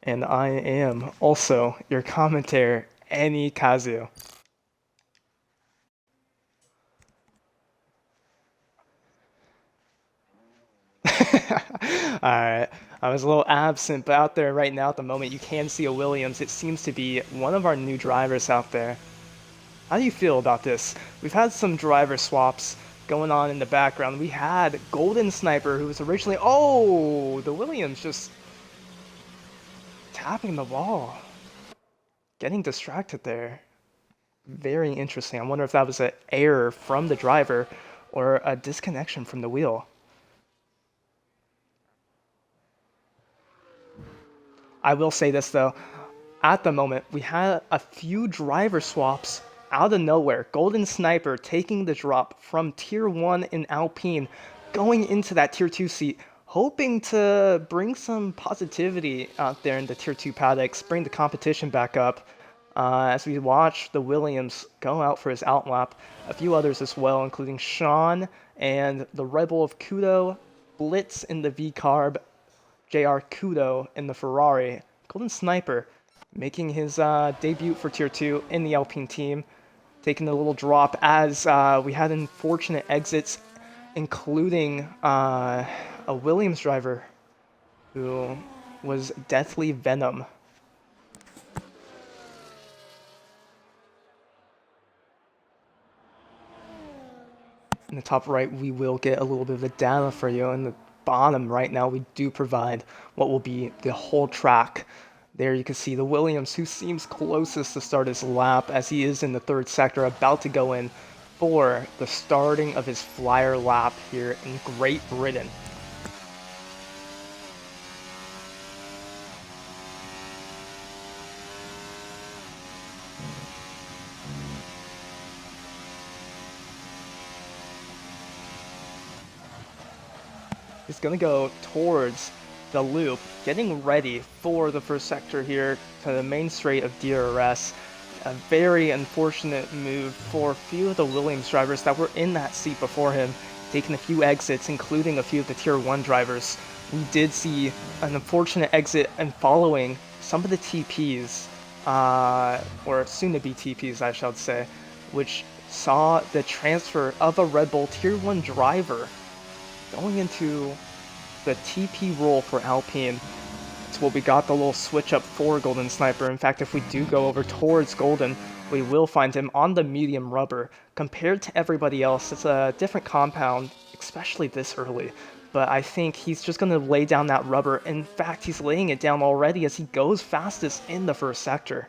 And I am also your commentator, Annie Kazu. Alright, I was a little absent, but out there right now at the moment, you can see a Williams. It seems to be one of our new drivers out there. How do you feel about this? We've had some driver swaps going on in the background. We had Golden Sniper, who was originally... Oh! The Williams just tapping the ball. Getting distracted there. Very interesting. I wonder if that was an error from the driver or a disconnection from the wheel. I will say this though, at the moment, we had a few driver swaps out of nowhere. Golden Sniper taking the drop from Tier 1 in Alpine, going into that Tier 2 seat, hoping to bring some positivity out there in the Tier 2 paddocks, bring the competition back up. As we watch the Williams go out for his outlap, a few others as well, including Sean and the Rebel of Kudo, Blitz in the V-Carb, JR Kudo in the Ferrari. Golden Sniper making his debut for Tier 2 in the Alpine team, taking a little drop as we had unfortunate exits, including a Williams driver who was Deathly Venom. In the top right, we will get a little bit of the data for you. In the bottom right now, we do provide what will be the whole track. There you can see the Williams, who seems closest to start his lap, as he is in the third sector, about to go in for the starting of his flyer lap here in Great Britain. He's going to go towards the loop, getting ready for the first sector here to the main straight of DRS. A very unfortunate move for a few of the Williams drivers that were in that seat before him, taking a few exits, including a few of the Tier 1 drivers. We did see an unfortunate exit and following some of the TPs, or soon-to-be TPs, I shall say, which saw the transfer of a Red Bull Tier 1 driver going into the TP role for Alpine. It's what we got the little switch up for Golden Sniper. In fact, if we do go over towards Golden, we will find him on the medium rubber. Compared to everybody else, it's a different compound, especially this early. But I think he's just going to lay down that rubber. In fact, he's laying it down already as he goes fastest in the first sector.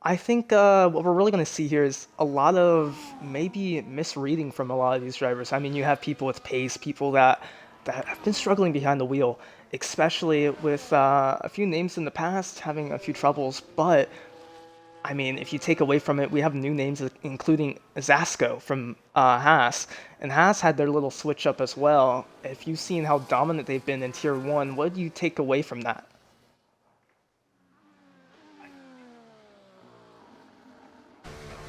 I think what we're really going to see here is a lot of maybe misreading from a lot of these drivers. I mean, you have people with pace, people that have been struggling behind the wheel, especially with a few names in the past having a few troubles. But I mean, if you take away from it, we have new names, including Zasco from Haas. And Haas had their little switch up as well. If you've seen how dominant they've been in Tier 1, what do you take away from that?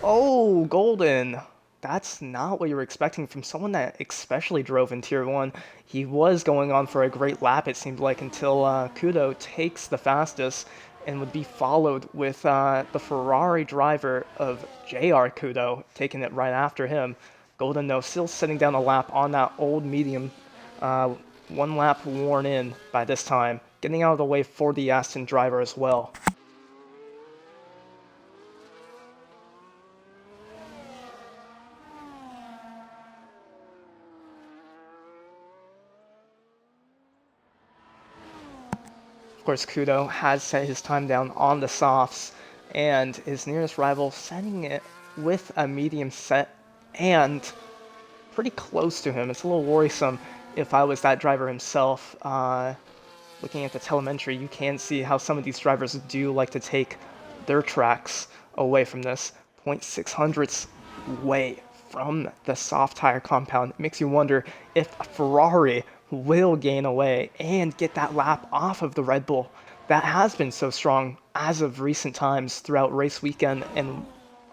Oh, Golden. That's not what you were expecting from someone that especially drove in Tier 1. He was going on for a great lap, it seemed like, until Kudo takes the fastest and would be followed with the Ferrari driver of JR Kudo taking it right after him. Golden, though, still sitting down a lap on that old medium. One lap worn in by this time, getting out of the way for the Aston driver as well. Of course, Kudo has set his time down on the softs, and his nearest rival setting it with a medium set and pretty close to him. It's a little worrisome if I was that driver himself. Looking at the telemetry, you can see how some of these drivers do like to take their tracks away from this. 0.600ths away from the soft tire compound. It makes you wonder if a Ferrari will gain away and get that lap off of the Red Bull. that has been so strong as of recent times throughout race weekend and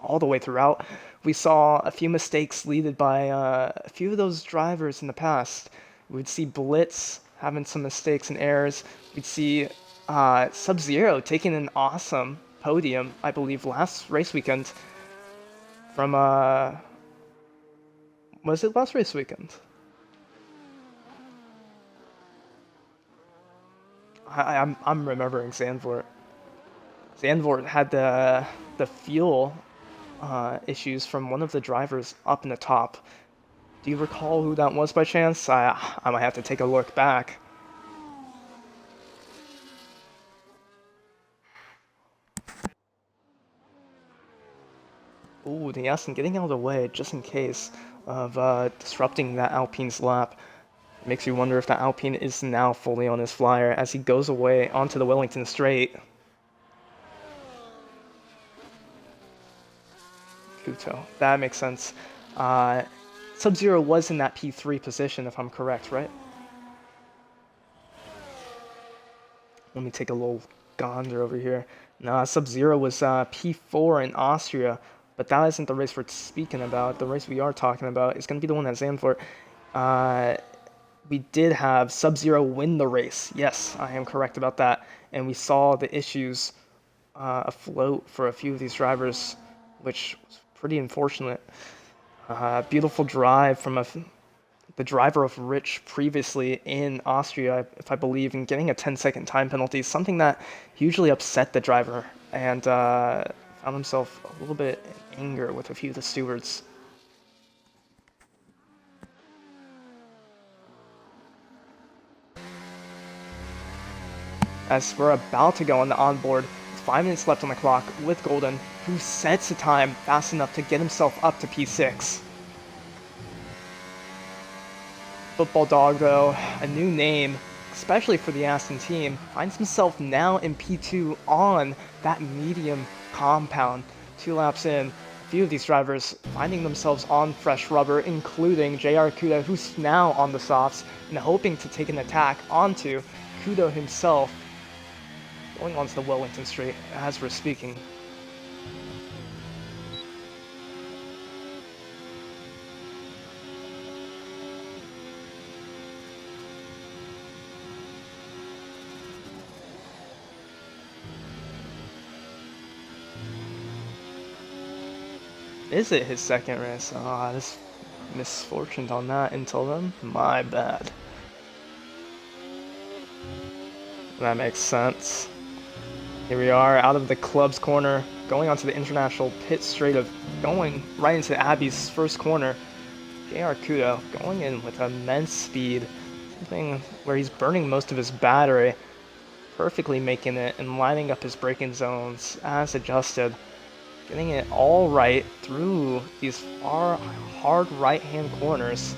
all the way throughout. We saw a few mistakes leaded by a few of those drivers in the past. We'd see Blitz having some mistakes and errors. We'd see Sub-Zero taking an awesome podium, I believe, last race weekend from, was it last race weekend? I'm remembering Zandvoort. Zandvoort had the fuel issues from one of the drivers up in the top. Do you recall who that was by chance? I might have to take a look back. Ooh, the Aston getting out of the way just in case of disrupting that Alpine's lap. It makes you wonder if that Alpine is now fully on his flyer as he goes away onto the Wellington straight. Kuto, that makes sense. Sub-Zero was in that P3 position, if I'm correct, right? Let me take a little gander over here. Nah, Sub-Zero was P4 in Austria, but that isn't the race we're speaking about. The race we are talking about is going to be the one at Zandvoort. We did have Sub-Zero win the race. Yes, I am correct about that. And we saw the issues afloat for a few of these drivers, which was pretty unfortunate. Beautiful drive from the driver of Rich previously in Austria, if I believe, and getting a 10-second time penalty, something that hugely upset the driver and found himself a little bit in anger with a few of the stewards. As we're about to go on the onboard, 5 minutes left on the clock with Golden, who sets a time fast enough to get himself up to P6. Football Dog, though, a new name, especially for the Aston team, finds himself now in P2 on that medium compound. 2 laps in, a few of these drivers finding themselves on fresh rubber, including JR Kudo, who's now on the softs and hoping to take an attack onto Kudo himself, going onto the Wellington straight as we're speaking. Is it his second race? Ah, this misfortune on that until then. My bad. That makes sense. Here we are out of the club's corner, going onto the international pit straight of going right into Abby's first corner. JR Kudo going in with immense speed, something where he's burning most of his battery, perfectly making it and lining up his braking zones as adjusted. Getting it all right through these far, hard right-hand corners,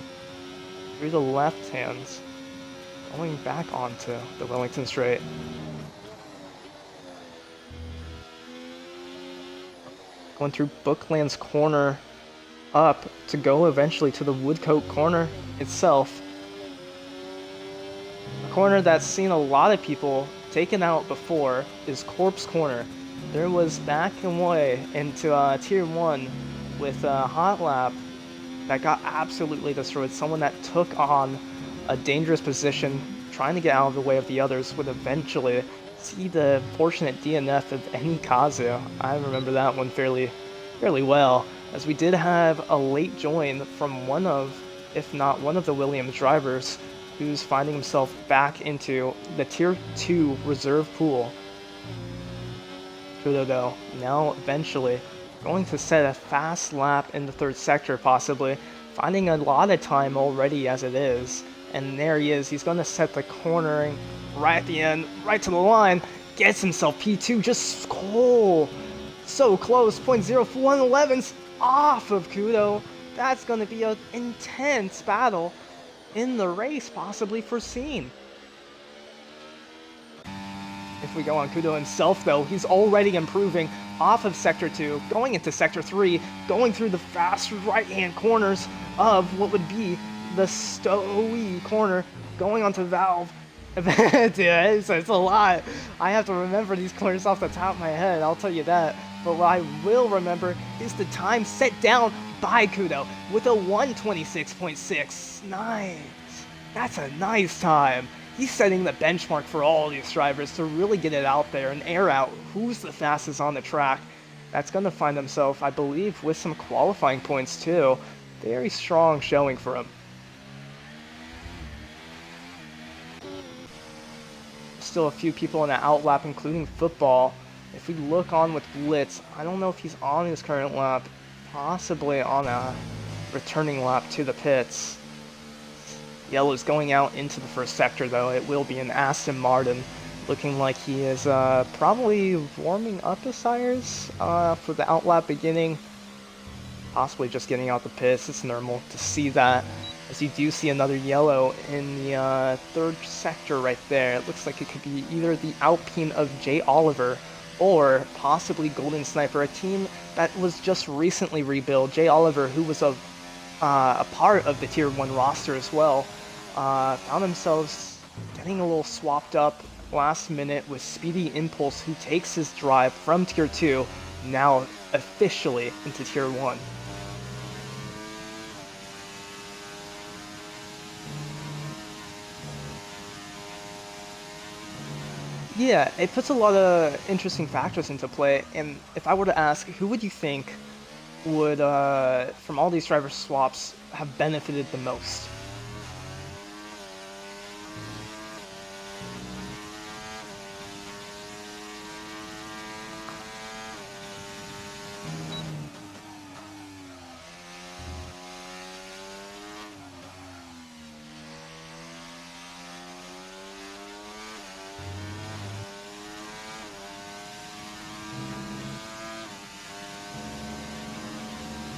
through the left hands, going back onto the Wellington straight. Going through Bookland's corner up to go eventually to the Woodcote corner itself. A corner that's seen a lot of people taken out before is Corpse Corner. There was back and way into Tier 1 with a hot lap that got absolutely destroyed. Someone that took on a dangerous position, trying to get out of the way of the others, would eventually see the fortunate DNF of any Kazu. I remember that one fairly well, as we did have a late join from one of, if not one of the Williams drivers, who's finding himself back into the Tier 2 reserve pool. Kudo, though, now eventually going to set a fast lap in the third sector, possibly, finding a lot of time already as it is. And there he is, he's going to set the cornering right at the end, right to the line, gets himself P2, just so close, 0.0111's off of Kudo. That's going to be an intense battle in the race, possibly foreseen. If we go on Kudo himself, though, he's already improving off of Sector 2, going into Sector 3, going through the fast right-hand corners of what would be the Stowe corner, going onto Valve, Dude, it's a lot. I have to remember these corners off the top of my head, I'll tell you that. But what I will remember is the time set down by Kudo with a 126.6. Nice. That's a nice time. He's setting the benchmark for all these drivers to really get it out there and air out who's the fastest on the track. That's going to find himself, I believe, with some qualifying points too. Very strong showing for him. Still a few people in the outlap, including Football. If we look on with Blitz, I don't know if he's on his current lap, possibly on a returning lap to the pits. Yellow's going out into the first sector though. It will be an Aston Martin, looking like he is probably warming up his tires for the outlap beginning. Possibly just getting out the pits. It's normal to see that, as you do see another yellow in the third sector right there. It looks like it could be either the Alpine of Jay Oliver or possibly Golden Sniper, a team that was just recently rebuilt. Jay Oliver, who was a part of the Tier 1 roster as well, found themselves getting a little swapped up last minute with Speedy Impulse, who takes his drive from Tier 2 now officially into Tier 1. Yeah, it puts a lot of interesting factors into play, and if I were to ask, who would you think would, from all these driver swaps, have benefited the most?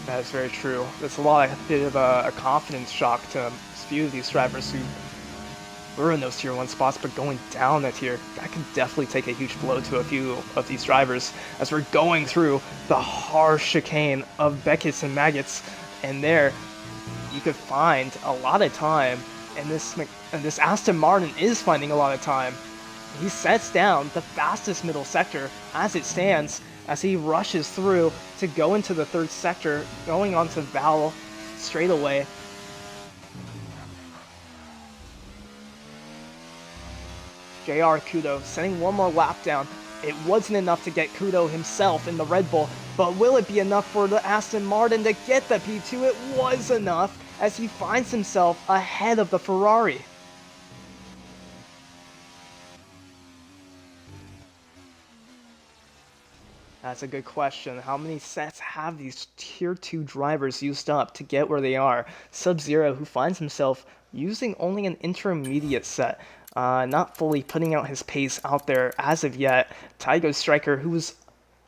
That is very true. There's a bit of a confidence shock to a few of these drivers who were in those Tier 1 spots, but going down that tier, that can definitely take a huge blow to a few of these drivers as we're going through the harsh chicane of Beckett's and Maggots. And there, you could find a lot of time, and this Aston Martin is finding a lot of time. He sets down the fastest middle sector as it stands, as he rushes through to go into the third sector, going onto Val straight away. JR Kudo sending one more lap down. It wasn't enough to get Kudo himself in the Red Bull, but will it be enough for the Aston Martin to get the P2? It was enough, as he finds himself ahead of the Ferrari. That's a good question. How many sets have these Tier 2 drivers used up to get where they are? Sub-Zero, who finds himself using only an intermediate set, not fully putting out his pace out there as of yet. Tygo Striker, who was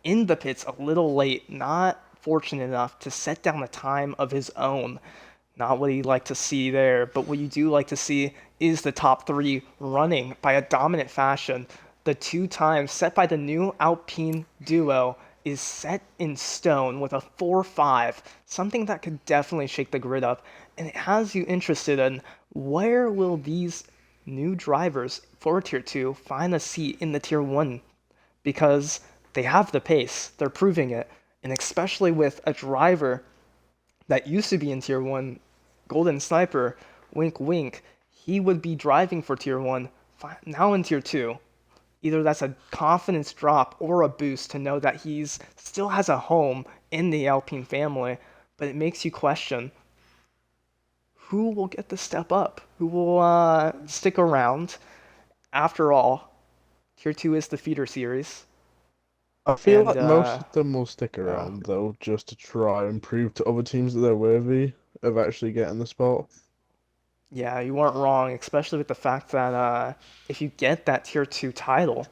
in the pits a little late, not fortunate enough to set down a time of his own. Not what you'd like to see there, but what you do like to see is the top three running by a dominant fashion. The 2 times set by the new Alpine duo is set in stone with a 4-5, something that could definitely shake the grid up, and it has you interested in where will these new drivers for Tier 2 find a seat in the Tier 1, because they have the pace, they're proving it, and especially with a driver that used to be in Tier 1, Golden Sniper, wink wink, he would be driving for Tier 1, now in Tier 2. Either that's a confidence drop or a boost to know that he's still has a home in the Alpine family, but it makes you question who will get the step up, who will stick around. After all, Tier 2 is the feeder series, I feel and like most of them will stick uh, around though, just to try and prove to other teams that they're worthy of actually getting the spot. yeah, you weren't wrong, especially with the fact that if you get that Tier 2 title,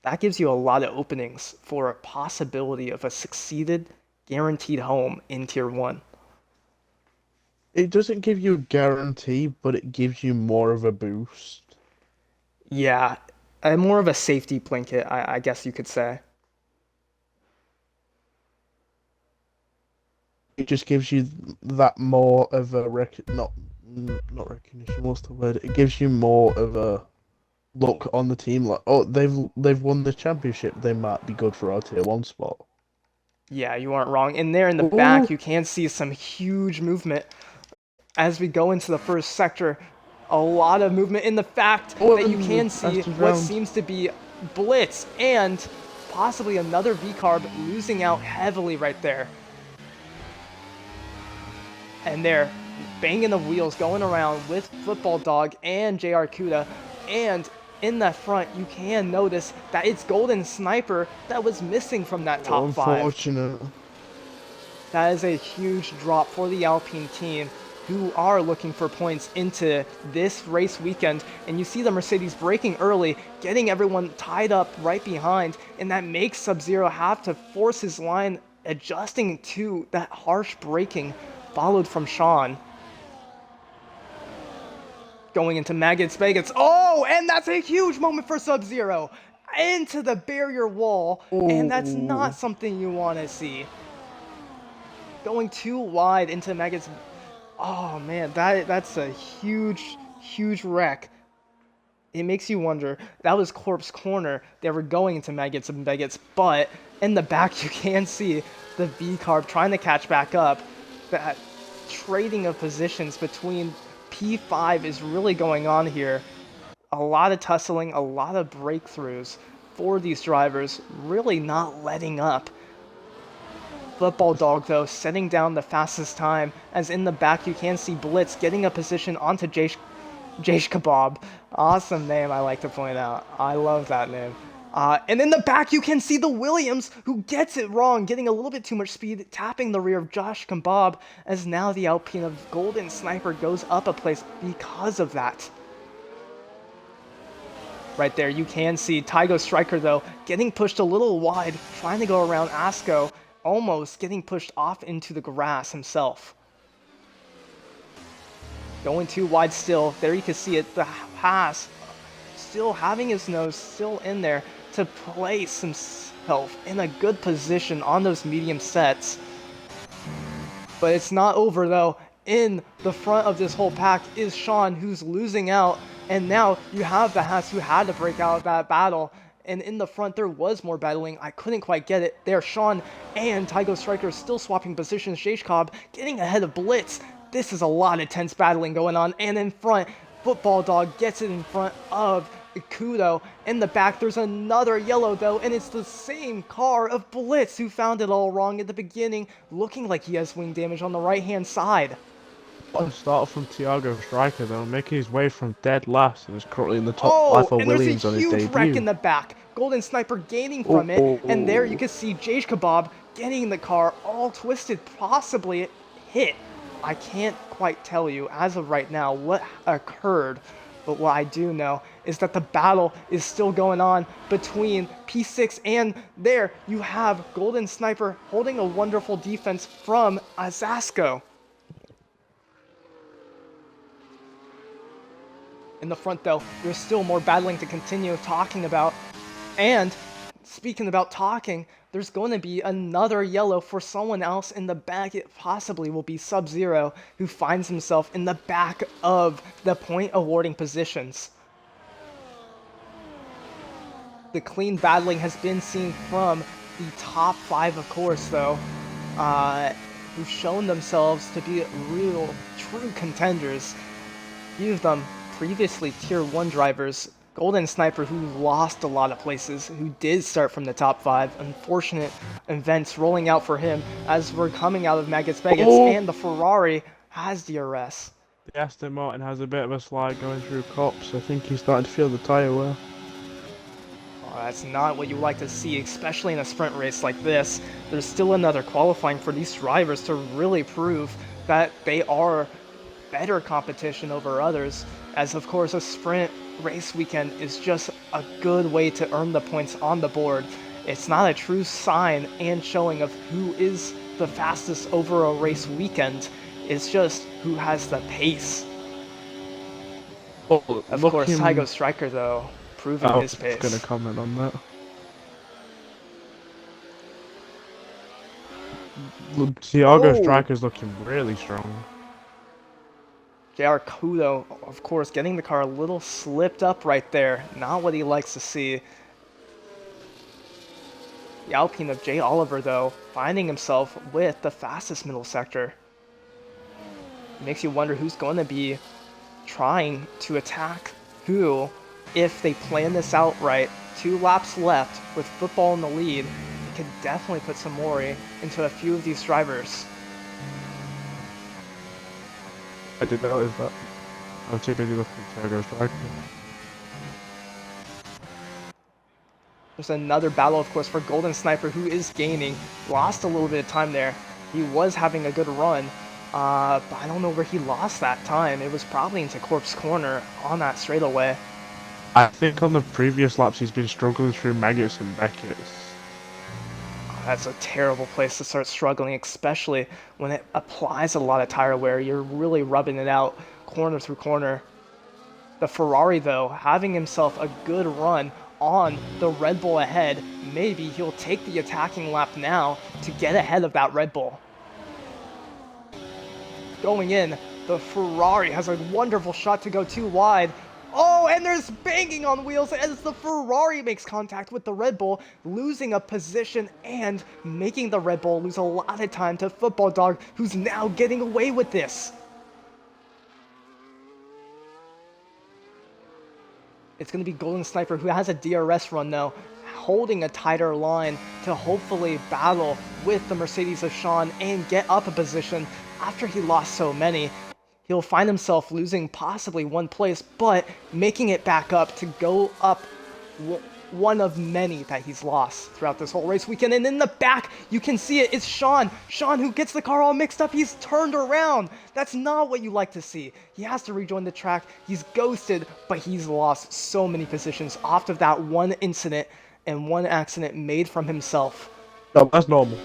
that gives you a lot of openings for a possibility of a succeeded, guaranteed home in Tier 1. It doesn't give you a guarantee, but it gives you more of a boost. Yeah, more of a safety blanket, I guess you could say. It just gives you that more of a not not recognition. What's the word? It gives you more of a look on the team. Like, oh, they've won the championship. They might be good for our tier 1 spot. Yeah, you aren't wrong. And there in the back, Oh, you can see some huge movement as we go into the first sector. A lot of movement in the fact oh, that you and the can see fastest what round. seems to be Blitz and possibly another V-Carb losing out heavily right there. And they're banging the wheels, going around with Football Dog and JR Kuda. And in the front, you can notice that it's Golden Sniper that was missing from that Oh, top 5. unfortunate. That is a huge drop for the Alpine team, who are looking for points into this race weekend. And you see the Mercedes braking early, getting everyone tied up right behind, and that makes Sub-Zero have to force his line, adjusting to that harsh braking, followed from Sean. Going into Maggots. Oh, and that's a huge moment for Sub-Zero. Into the barrier wall, and that's not Oh, something you want to see. Going too wide into Maggots. Oh man, that's a huge wreck. It makes you wonder. That was Corpse Corner. They were going into Maggots and Beggets, but in the back you can see the V-Carb trying to catch back up. That trading of positions between P5 is really going on here. A lot of tussling, a lot of breakthroughs for these drivers, really not letting up. Football Dog, though, setting down the fastest time, as in the back you can see Blitz getting a position onto Jaish Kebab. Awesome name, I like to point out. I love that name. And in the back you can see the Williams, who gets it wrong, getting a little bit too much speed, tapping the rear of Josh Kebab, as now the Alpine of Golden Sniper goes up a place because of that. Right there, you can see Tygo Striker, though, getting pushed a little wide, trying to go around Asko, almost getting pushed off into the grass himself. Going too wide still. There you can see it. The pass still having his nose still in there to place himself in a good position on those medium sets. But it's not over, though. In the front of this whole pack is Sean, who's losing out. And now you have the Haas, who had to break out of that battle. And in the front, there was more battling. I couldn't quite get it. There, Sean and Tygo Striker still swapping positions. Jacob getting ahead of Blitz. This is a lot of tense battling going on. And in front, Football Dog gets it in front of Kudo. In the back, there's another yellow, though, and it's the same car of Blitz, who found it all wrong at the beginning, looking like he has wing damage on the right-hand side. what a start from Thiago Striker, though, making his way from dead last and is currently in the top 5 Oh, for and there's a Williams on his huge wreck in debut. the back. Golden Sniper gaining Oh, from it, oh, and there you oh. can see Jaish Kebab getting in the car, all twisted, possibly hit. I can't quite tell you, as of right now, what occurred, but what I do know is that the battle is still going on between P6 and there you have Golden Sniper holding a wonderful defense from Azasco. In the front, though, there's still more battling to continue talking about. And speaking about talking, there's going to be another yellow for someone else in the back. It possibly will be Sub-Zero, who finds himself in the back of the point awarding positions. The clean battling has been seen from the top 5, of course, though, who've shown themselves to be real, true contenders. Few of them previously Tier 1 drivers. Golden Sniper, who lost a lot of places, who did start from the top 5. Unfortunate events rolling out for him as we're coming out of Maggots, Oh! and the Ferrari has DRS. The Aston Martin has a bit of a slide going through Cops. I think he's starting to feel the tyre wear. Oh, that's not what you like to see, especially in a sprint race like this. There's still another qualifying for these drivers to really prove that they are better competition over others, as of course a sprint race weekend is just a good way to earn the points on the board. It's not a true sign and showing of who is the fastest over a race weekend. It's just who has the pace. Oh, Of course, Tygo Striker, though, proving his pace. I was going to comment on that. Thiago Striker's looking really strong. JR Kudo, of course, getting the car a little slipped up right there. Not what he likes to see. The Alpine of Jay Oliver, though, finding himself with the fastest middle sector. It makes you wonder who's going to be trying to attack who if they plan this out right. 2 laps left with football in the lead. It could definitely put some worry into a few of these drivers. I didn't notice that. I was too busy looking at Tiago's drag. There's another battle, of course, for Golden Sniper, who is gaining. Lost a little bit of time there. He was having a good run, but I don't know where he lost that time. It was probably into Corpse Corner on that straightaway. I think on the previous laps he's been struggling through Maggots and Beckett's. That's a terrible place to start struggling, especially when it applies a lot of tire wear. You're really rubbing it out corner through corner. The Ferrari, though, having himself a good run on the Red Bull ahead. Maybe he'll take the attacking lap now to get ahead of that Red Bull. Going in, the Ferrari has a wonderful shot to go too wide. Oh, and there's banging on wheels as the Ferrari makes contact with the Red Bull, losing a position and making the Red Bull lose a lot of time to Football Dog, who's now getting away with this. It's going to be Golden Sniper, who has a DRS run though, holding a tighter line to hopefully battle with the Mercedes of Sean and get up a position after he lost so many. He'll find himself losing possibly 1 place, but making it back up to go up one of many that he's lost throughout this whole race weekend. And in the back, you can see it. It's Sean. Sean, who gets the car all mixed up. He's turned around. That's not what you like to see. He has to rejoin the track. He's ghosted, but he's lost so many positions off of that one incident and one accident made from himself. No, that's normal.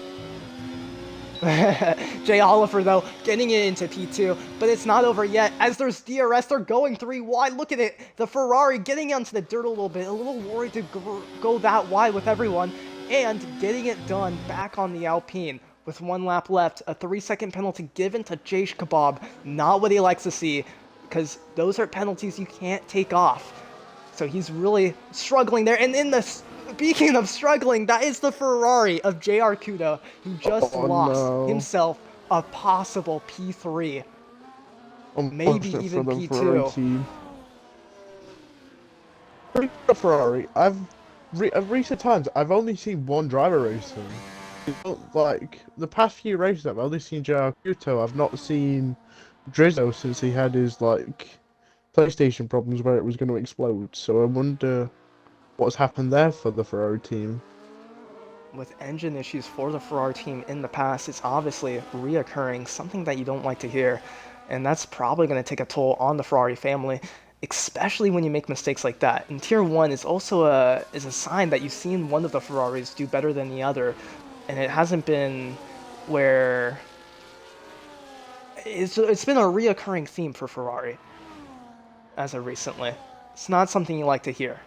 Jay Oliver, though, getting it into P2, but it's not over yet. As there's DRS, they're going 3 wide. Look at it. The Ferrari getting onto the dirt a little bit, a little worried to go that wide with everyone, and getting it done back on the Alpine. With 1 lap left, a 3-second penalty given to Jaysh Kebab. Not what he likes to see, because those are penalties you can't take off. So he's really struggling there, and in the... Speaking of struggling, that is the Ferrari of JR Kudo, who just lost himself a possible P3. Maybe even P2. For Ferrari, at recent times, I've only seen one driver racing. Like, the past few races, I've only seen JR Kudo. I've not seen Drizzo since he had his, like, PlayStation problems where it was going to explode. So I wonder what's happened there for the Ferrari team. With engine issues for the Ferrari team in the past, it's obviously reoccurring, something that you don't like to hear, and that's probably going to take a toll on the Ferrari family, especially when you make mistakes like that. And Tier 1 is also a sign that you've seen one of the Ferraris do better than the other, and it hasn't been where... It's been a reoccurring theme for Ferrari as of recently. It's not something you like to hear.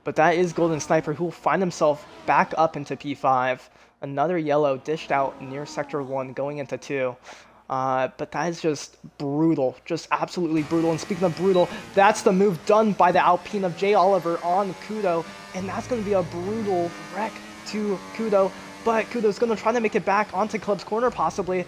But that is Golden Sniper, who will find himself back up into P5. Another yellow dished out near Sector 1 going into 2. But that is just brutal. Just absolutely brutal. And speaking of brutal, that's the move done by the Alpine of Jay Oliver on Kudo. And that's going to be a brutal wreck to Kudo. But Kudo's going to try to make it back onto Club's corner possibly.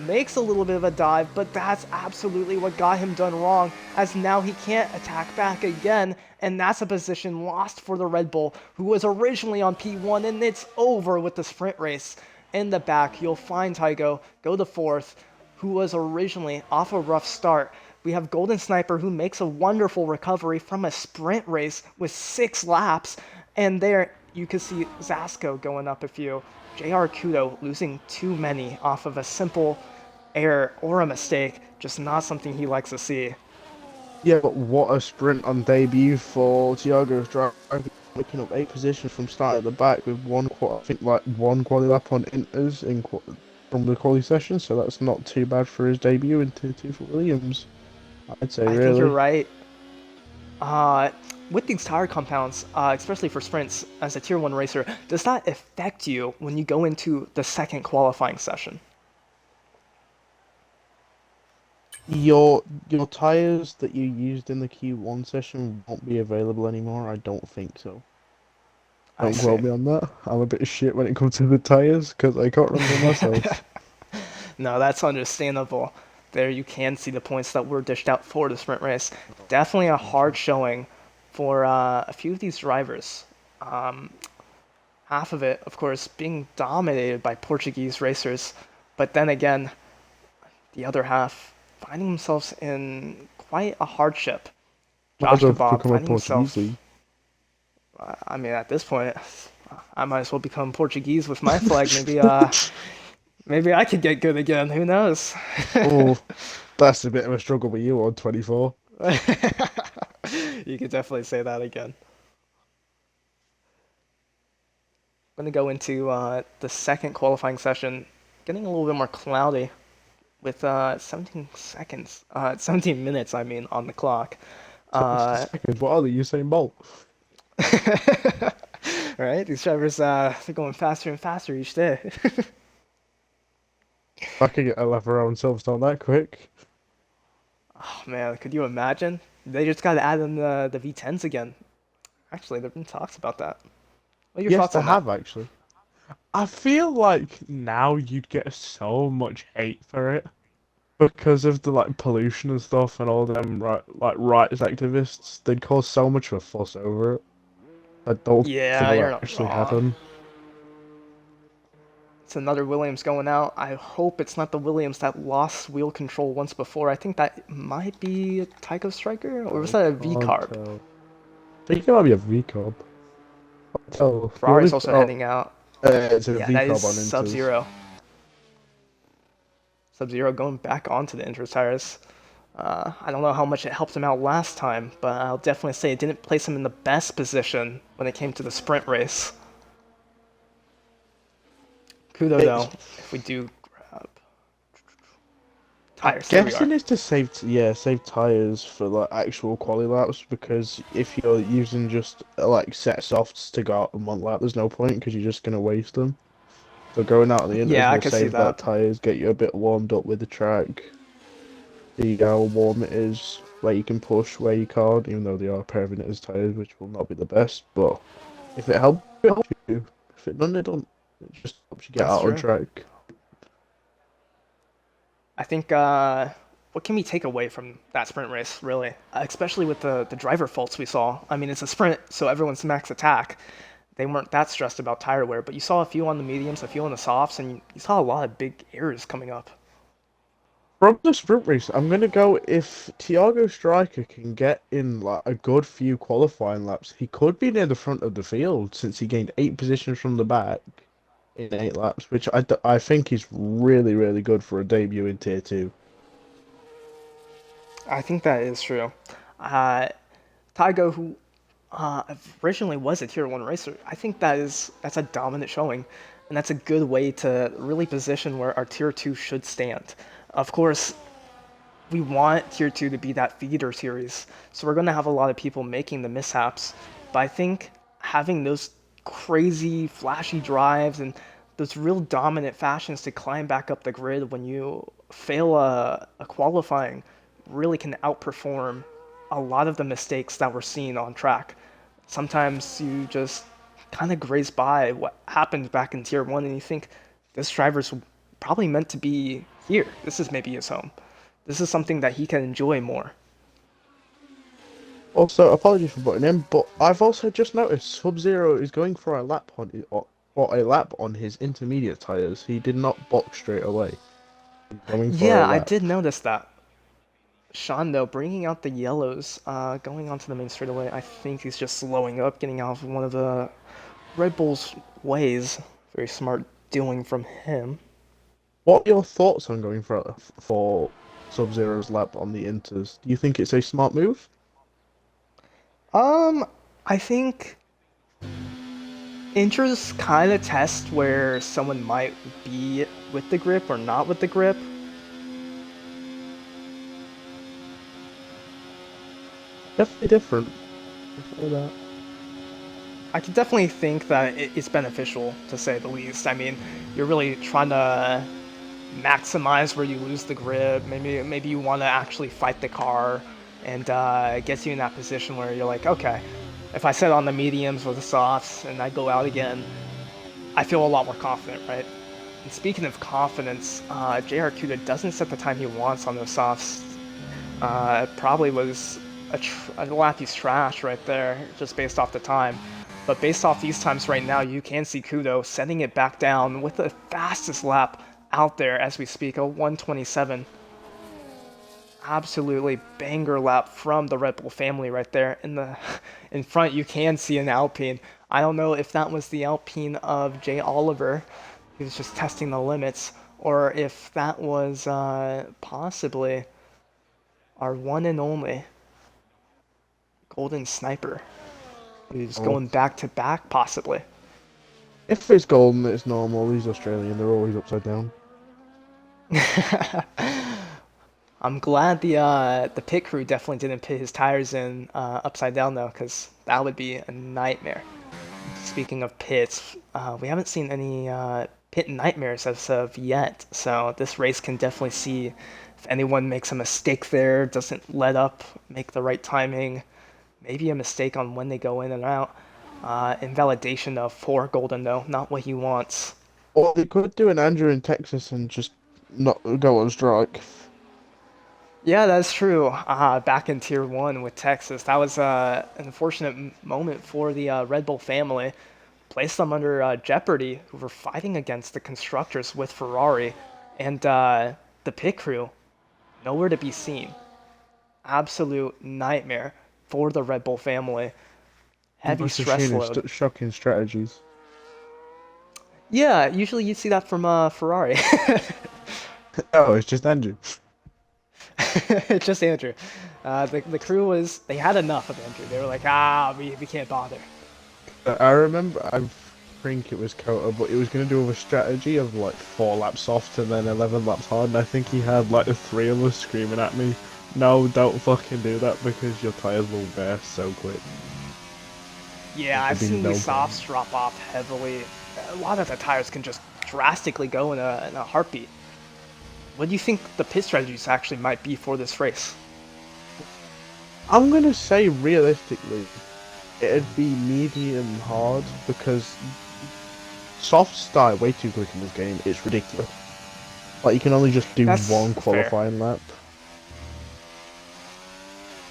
Makes a little bit of a dive, but that's absolutely what got him done wrong, as now he can't attack back again, and that's a position lost for the Red Bull, who was originally on P1, and it's over with the sprint race. In the back, you'll find Tygo go to 4th, who was originally off a rough start. We have Golden Sniper, who makes a wonderful recovery from a sprint race with 6 laps, and there you can see Zasco going up a few. JR Kudo losing too many off of a simple error or a mistake, just not something he likes to see. Yeah, but what a sprint on debut for Thiago's driver, picking up 8 positions from start at the back with one quality lap on Inters from the quality session, so that's not too bad for his debut in Tier 2 for Williams. I'd say, really. I think you're right. With these tire compounds, especially for sprints, as a Tier 1 racer, does that affect you when you go into the second qualifying session? Your tires that you used in the Q1 session won't be available anymore. I don't think so. I Don't see. quote me on that. I'm a bit of shit when it comes to the tires because I can't run them myself. No, that's understandable. There you can see the points that were dished out for the sprint race. Definitely a hard showing for a few of these drivers. Um, Half of it, of course, being dominated by Portuguese racers, but then again, the other half finding themselves in quite a hardship. Might as Josh well Kebab become a finding Portuguese himself, league. I mean, at this point, I might as well become Portuguese with my flag. Maybe, maybe I could get good again. Who knows? Oh, that's a bit of a struggle with you on 24. You could definitely say that again. I'm gonna go into the second qualifying session, getting a little bit more cloudy with 17 seconds, 17 minutes, I mean, on the clock. 70 Uh, seconds. What are they? Usain Bolt? right? These drivers, they're going faster and faster each day. I could get a lap around Silverstone that quick. Oh man, could you imagine? They just got to add in the V10s again. Actually, there've been talks about that. What are your Yes, thoughts they on that? have actually. I feel like now you'd get so much hate for it because of the like pollution and stuff and all them rights activists. They'd cause so much of a fuss over it. I don't think Yeah, it you're would not actually wrong. happen. It's another Williams going out. I hope it's not the Williams that lost wheel control once before. I think that might be a Tycho Striker, or was I that a V can't carb? tell. I think it might be a V Cub. Tell the Ferrari's only also heading out. it's a Yeah, V that is Cub on Sub Inters. Zero. Sub Zero going back onto the Inter tires. I don't know how much it helped him out last time, but I'll definitely say it didn't place him in the best position when it came to the sprint race. Kudo It's though, if we do grab I'm tires, there we are. guessing it's to save tires for like actual quali laps because if you're using just like set softs to go out in one lap, there's no point because you're just gonna waste them. So going out on the inters Yeah, I will could see save that that. tires, get you a bit warmed up with the track, see how warm it is, where you can push, where you can't, even though they are pairing it as tires, which will not be the best. But if it helps, it helps you. If it doesn't, it don't. It just helps you get That's out on true. track. I think what can we take away from that sprint race, really? Especially with the driver faults we saw. I mean, it's a sprint, so everyone's max attack. They weren't that stressed about tire wear, but you saw a few on the mediums, a few on the softs, and you saw a lot of big errors coming up. From the sprint race, I'm gonna go if Thiago Striker can get in like a good few qualifying laps, he could be near the front of the field since he gained 8 positions from the back in 8 laps, which I think is really, really good for a debut in Tier 2. I think that is true. Uh, Taigo, who originally was a tier one racer, I think that's a dominant showing, and that's a good way to really position where our tier two should stand. Of course, we want tier two to be that feeder series, so we're going to have a lot of people making the mishaps. But I think having those crazy flashy drives and those real dominant fashions to climb back up the grid when you fail a qualifying really can outperform a lot of the mistakes that we're seeing on track. Sometimes you just kind of graze by what happened back in tier one and you think this driver's probably meant to be here. This is maybe his home. This is something that he can enjoy more. Also, apologies for butting in, but I've also just noticed Sub-Zero is going for a lap on his intermediate tires. He did not box straight away. He's going for a Yeah, I lap. did notice that. Sean, though, bringing out the yellows, going onto the main straightaway, I think he's just slowing up, getting out of one of the Red Bull's ways. Very smart doing from him. What are your thoughts on going for Sub-Zero's lap on the Inters? Do you think it's a smart move? Um, I think intros kind of test where someone might be with the grip or not with the grip. Definitely different. I'll say that. I can definitely think that it's beneficial to say the least. I mean, you're really trying to maximize where you lose the grip. Maybe you want to actually fight the car, and it gets you in that position where you're like, okay, if I set on the mediums or the softs and I go out again, I feel a lot more confident, right? And speaking of confidence, JR Kuda doesn't set the time he wants on those softs. It probably was a lap he's trash right there, just based off the time. But based off these times right now, you can see Kudo setting it back down with the fastest lap out there as we speak, a 127. Absolutely banger lap from the Red Bull family right there. In front, you can see an Alpine. I don't know if that was the Alpine of Jay Oliver. He was just testing the limits, or if that was possibly our one and only Golden Sniper, who's going back to back, possibly. If it's golden, it's normal. He's Australian. They're always upside down. I'm glad the pit crew definitely didn't pit his tires in upside down though, because that would be a nightmare. Speaking of pits, we haven't seen any pit nightmares as of yet, so this race can definitely see if anyone makes a mistake there, doesn't let up, make the right timing, maybe a mistake on when they go in and out. Invalidation of 4 golden though, not what he wants. Or they could do an Andrew in Texas and just not go on strike. Yeah, that's true. Back in Tier 1 with Texas, that was an unfortunate moment for the Red Bull family. Placed them under jeopardy, who were fighting against the constructors with Ferrari. And the pit crew, nowhere to be seen. Absolute nightmare for the Red Bull family. Heavy stress load. Shocking strategies. Yeah, usually you see that from Ferrari. Oh, it's just Andrew. It's just Andrew. The crew they had enough of Andrew. They were like, we can't bother. I remember, I think it was Kota, but it was going to do with a strategy of like 4 laps soft and then 11 laps hard, and I think he had like the 3 of us screaming at me, no, don't fucking do that because your tyres will wear so quick. Yeah, I've seen the softs drop off heavily. A lot of the tires can just drastically go in a heartbeat. What do you think the pit strategies actually might be for this race? I'm going to say realistically, it'd be medium hard because softs die way too quick in this game. It's ridiculous. Like, you can only just do one qualifying lap.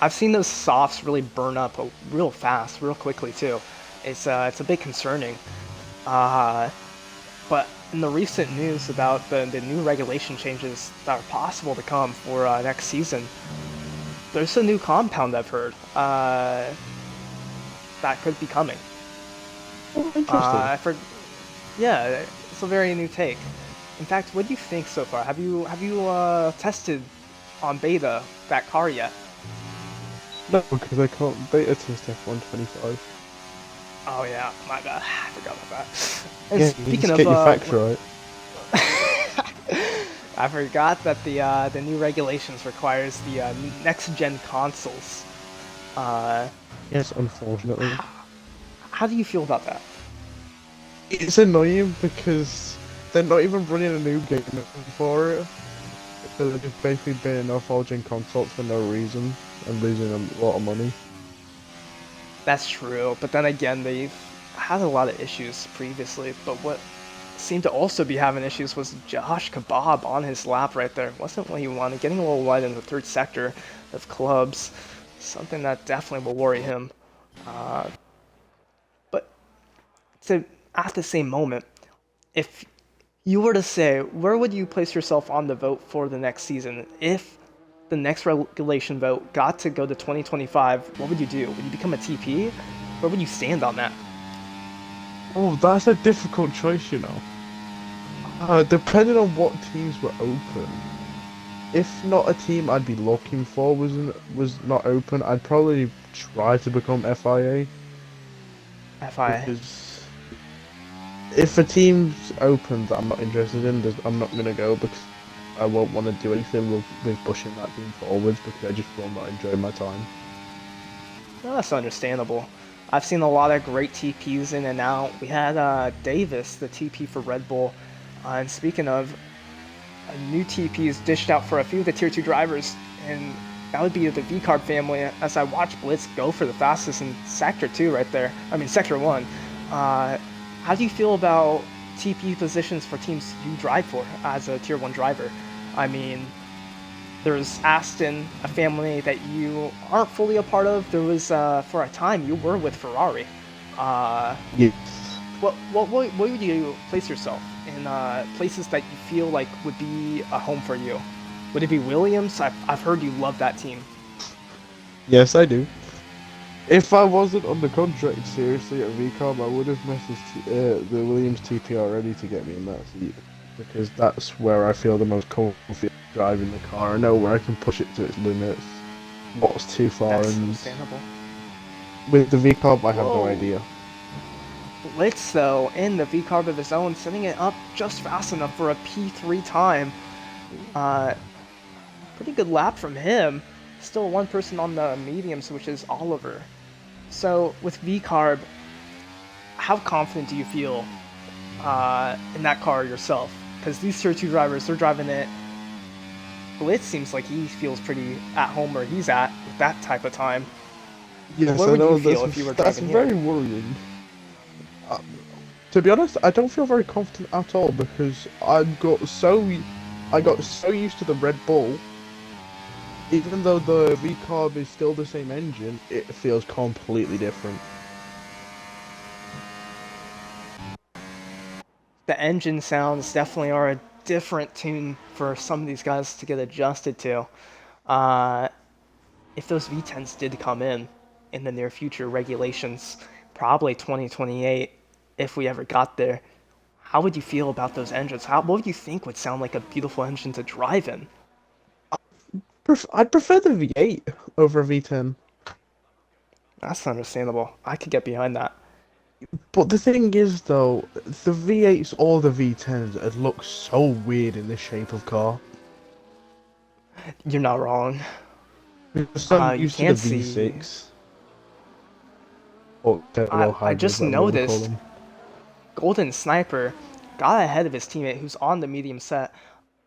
I've seen those softs really burn up real fast, real quickly too. It's a bit concerning. But in the recent news about the new regulation changes that are possible to come for next season, there's a new compound I've heard that could be coming. Oh, interesting. Yeah, it's a very new take. In fact, what do you think so far? Have you tested on beta that car yet? No, because I can't beta test F125. Oh yeah, my bad. I forgot about that. And yeah, speaking you of get your facts right. I forgot that the new regulations requires the next gen consoles. Yes, unfortunately. How do you feel about that? It's annoying because they're not even running a new game for it. So they're just basically bidding off all gen consoles for no reason and losing a lot of money. That's true, but then again, they've had a lot of issues previously, but what seemed to also be having issues was Josh Kebab on his lap right there. Wasn't what he wanted, getting a little wide in the third sector of clubs, something that definitely will worry him. But at the same moment, if you were to say, where would you place yourself on the vote for the next season? If the next regulation vote got to go to 2025, what would you do? Would you become a TP? Where would you stand on that? Oh, that's a difficult choice, you know. Depending on what teams were open. If not a team I'd be looking for was not open, I'd probably try to become FIA. FIA. Because if a team's open that I'm not interested in, I'm not going to go because I won't want to do anything with pushing that team forwards because I just will not enjoy my time. Well, that's understandable. I've seen a lot of great TPs in and out. We had Davis, the TP for Red Bull. And speaking of, new TPs dished out for a few of the Tier 2 drivers, and that would be the VCarb family as I watch Blitz go for the fastest in Sector 2 right there. I mean, Sector 1. How do you feel about TP positions for teams you drive for as a Tier 1 driver? I mean, there's Aston, a family that you aren't fully a part of. There was, for a time, you were with Ferrari. Uh, Yes. what would you place yourself in places that you feel like would be a home for you? Would it be Williams? I've heard you love that team. Yes, I do. If I wasn't on the contract seriously at VCOM, I would have messaged the Williams TP already to get me in that seat. Because that's where I feel the most confident driving the car. I know where I can push it to its limits, what's too far, That's and understandable. with the VCOM, I have no Whoa. idea. Blitz, though, in the V-carb of his own, setting it up just fast enough for a P3 time. Uh, Pretty good lap from him. Still one person on the mediums, which is Oliver. So, with V-carb, how confident do you feel in that car yourself? Because these Tier 2 drivers, they're driving it. Blitz seems like he feels pretty at home where he's at with that type of time. Yes, What I would know you feel if you were that's driving very here? worrying. Uh, to be honest, I don't feel very confident at all because I got so used to the Red Bull. Even though the V-carb is still the same engine, it feels completely different. The engine sounds definitely are a different tune for some of these guys to get adjusted to. Uh, if those V10s did come in the near future regulations, probably 2028, if we ever got there, how would you feel about those engines? What would you think would sound like a beautiful engine to drive in? I'd prefer the V8 over a V10. That's understandable. I could get behind that. But the thing is, though, the V8s or the V10s, it looks so weird in this shape of car. You're not wrong. We're so You used to the can see. V6 or turbo I hybrid, just whatever you want to call noticed them. Golden Sniper got ahead of his teammate who's on the medium set.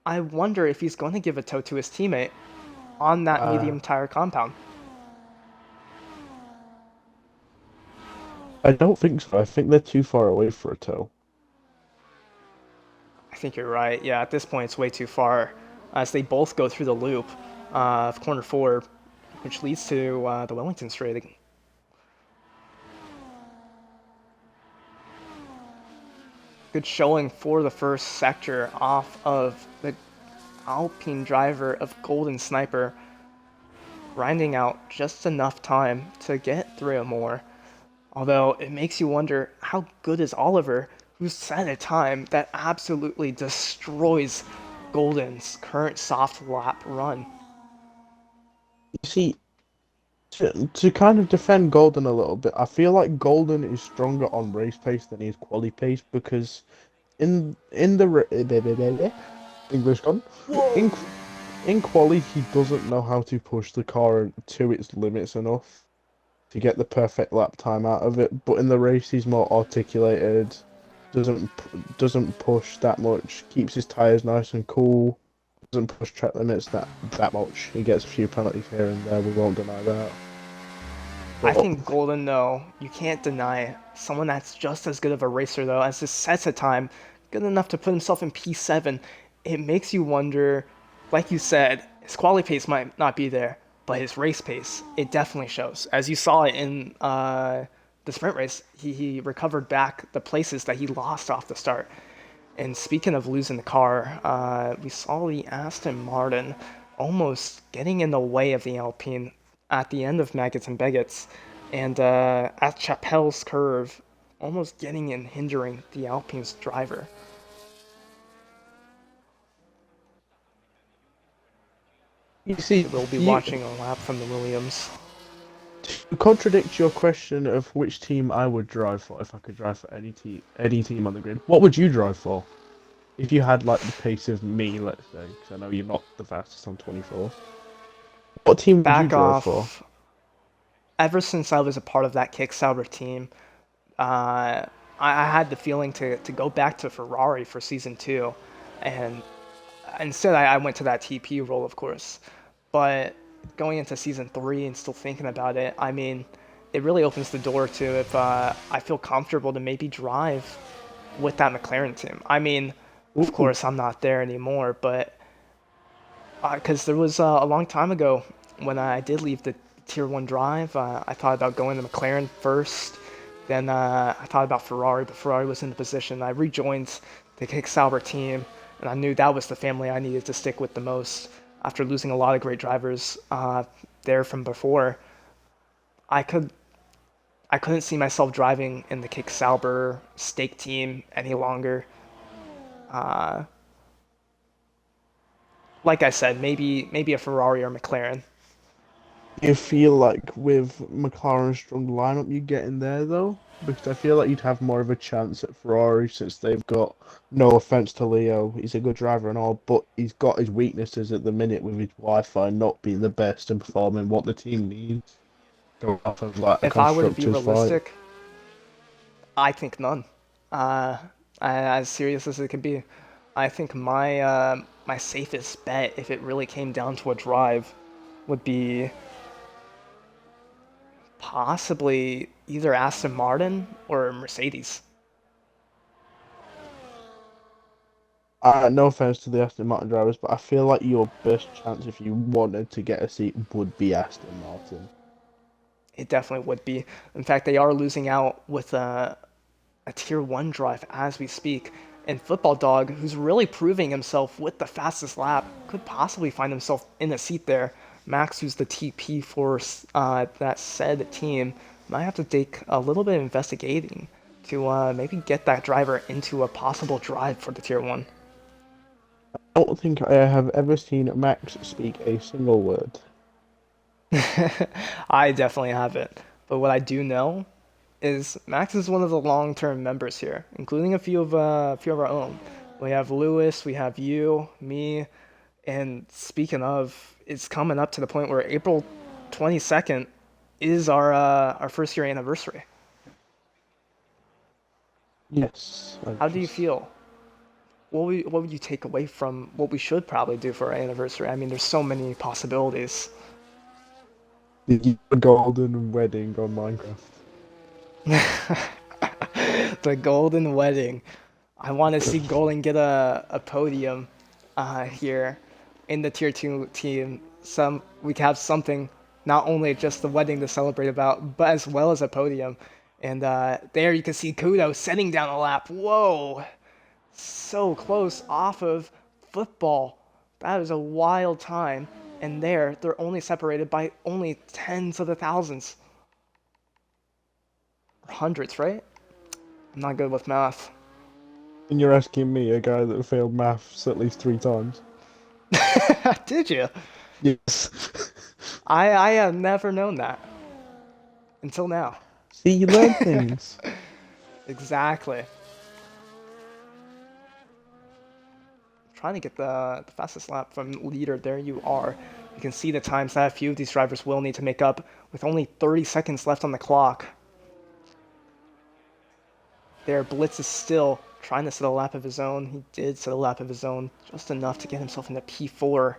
I wonder if he's going to give a tow to his teammate on that Uh, medium tire compound. I don't think so. I think they're too far away for a tow. I think you're right. Yeah, at this point it's way too far as they both go through the loop of corner 4, which leads to the Wellington straight. Good showing for the first sector off of the Alpine driver of Golden Sniper, grinding out just enough time to get through more. Although it makes you wonder how good is Oliver, who's set a time that absolutely destroys Golden's current soft lap run. You see, to kind of defend Golden a little bit, I feel like Golden is stronger on race pace than he is quali pace because in the English gone Whoa! in in quali he doesn't know how to push the car to its limits enough to get the perfect lap time out of it. But in the race, he's more articulated, doesn't push that much, keeps his tires nice and cool, doesn't push track limits that much. He gets a few penalties here and there. We won't deny that. I But think Golden, though, you can't deny someone that's just as good of a racer, though, as this sets a time good enough to put himself in P7. It makes you wonder, like you said, his quality pace might not be there, but his race pace, it definitely shows. As you saw in the sprint race, he recovered back the places that he lost off the start. And speaking of losing the car, we saw the Aston Martin almost getting in the way of the Alpine at the end of Maggots and Beggets, and at Chapelle's curve, almost getting and hindering the Alpine's driver. you see, We'll be you watching a lap from the Williams. to contradict your question of which team I would drive for if I could drive for any team on the grid. What would you drive for if you had like the pace of me, let's say? Because I know you're not the fastest on 24. What team would you Back drive for? off. Ever since I was a part of that Kickstarter team, I had the feeling to go back to Ferrari for season 2, and instead I went to that TP role, of course. But going into season 3 and still thinking about it, I mean, it really opens the door to if I feel comfortable to maybe drive with that McLaren team. I mean, of Ooh, course, I'm not there anymore, but because there was a long time ago when I did leave the Tier 1 drive, I thought about going to McLaren first. Then I thought about Ferrari, but Ferrari was in the position. I rejoined the Kick Sauber team, and I knew that was the family I needed to stick with the most. After losing a lot of great drivers there from before, I could I couldn't see myself driving in the Kick Sauber stake team any longer. Uh, like I said, maybe a Ferrari or McLaren. you feel like with McLaren's strong lineup you get in there though? Because I feel like you'd have more of a chance at Ferrari since they've got, no offense to Leo, he's a good driver and all, but he's got his weaknesses at the minute with his Wi-Fi not being the best and performing what the team needs. Go off of like a If I were to be constructors fight. realistic, I think none. Uh, as serious as it could be, I think my safest bet, if it really came down to a drive, would be possibly either Aston Martin or Mercedes. No offense to the Aston Martin drivers, but I feel like your best chance if you wanted to get a seat would be Aston Martin. It definitely would be. In fact, they are losing out with a tier 1 drive as we speak. And Football Dog, who's really proving himself with the fastest lap, could possibly find himself in a seat there. Max, who's the TP for that said team, might have to take a little bit of investigating to maybe get that driver into a possible drive for the tier 1. I don't think I have ever seen Max speak a single word. I definitely haven't. But what I do know is Max is one of the long-term members here, including a few of our own. We have Lewis, we have you, me, and speaking of, it's coming up to the point where April 22nd is our first year anniversary. Yes, I How do you just feel? What would you take away from what we should probably do for our anniversary? I mean, there's so many possibilities. the golden wedding on Minecraft. The Golden Wedding. I want to see Golden get a podium here in the tier 2 team. We can have something, not only just the wedding to celebrate about, but as well as a podium. And there you can see Kudo setting down a lap. Whoa, so close off of Football. That is a wild time. And there, they're only separated by only tens of the thousands. Or hundreds, right? I'm not good with math. And you're asking me, a guy that failed maths at least 3 times? Did you? Yes. I have never known that until now. See, you learn things. Exactly. Trying to get the fastest lap from leader. There you are. You can see the times that a few of these drivers will need to make up with only 30 seconds left on the clock. There, Blitz is still trying to set a lap of his own. He did set a lap of his own, just enough to get himself into P4.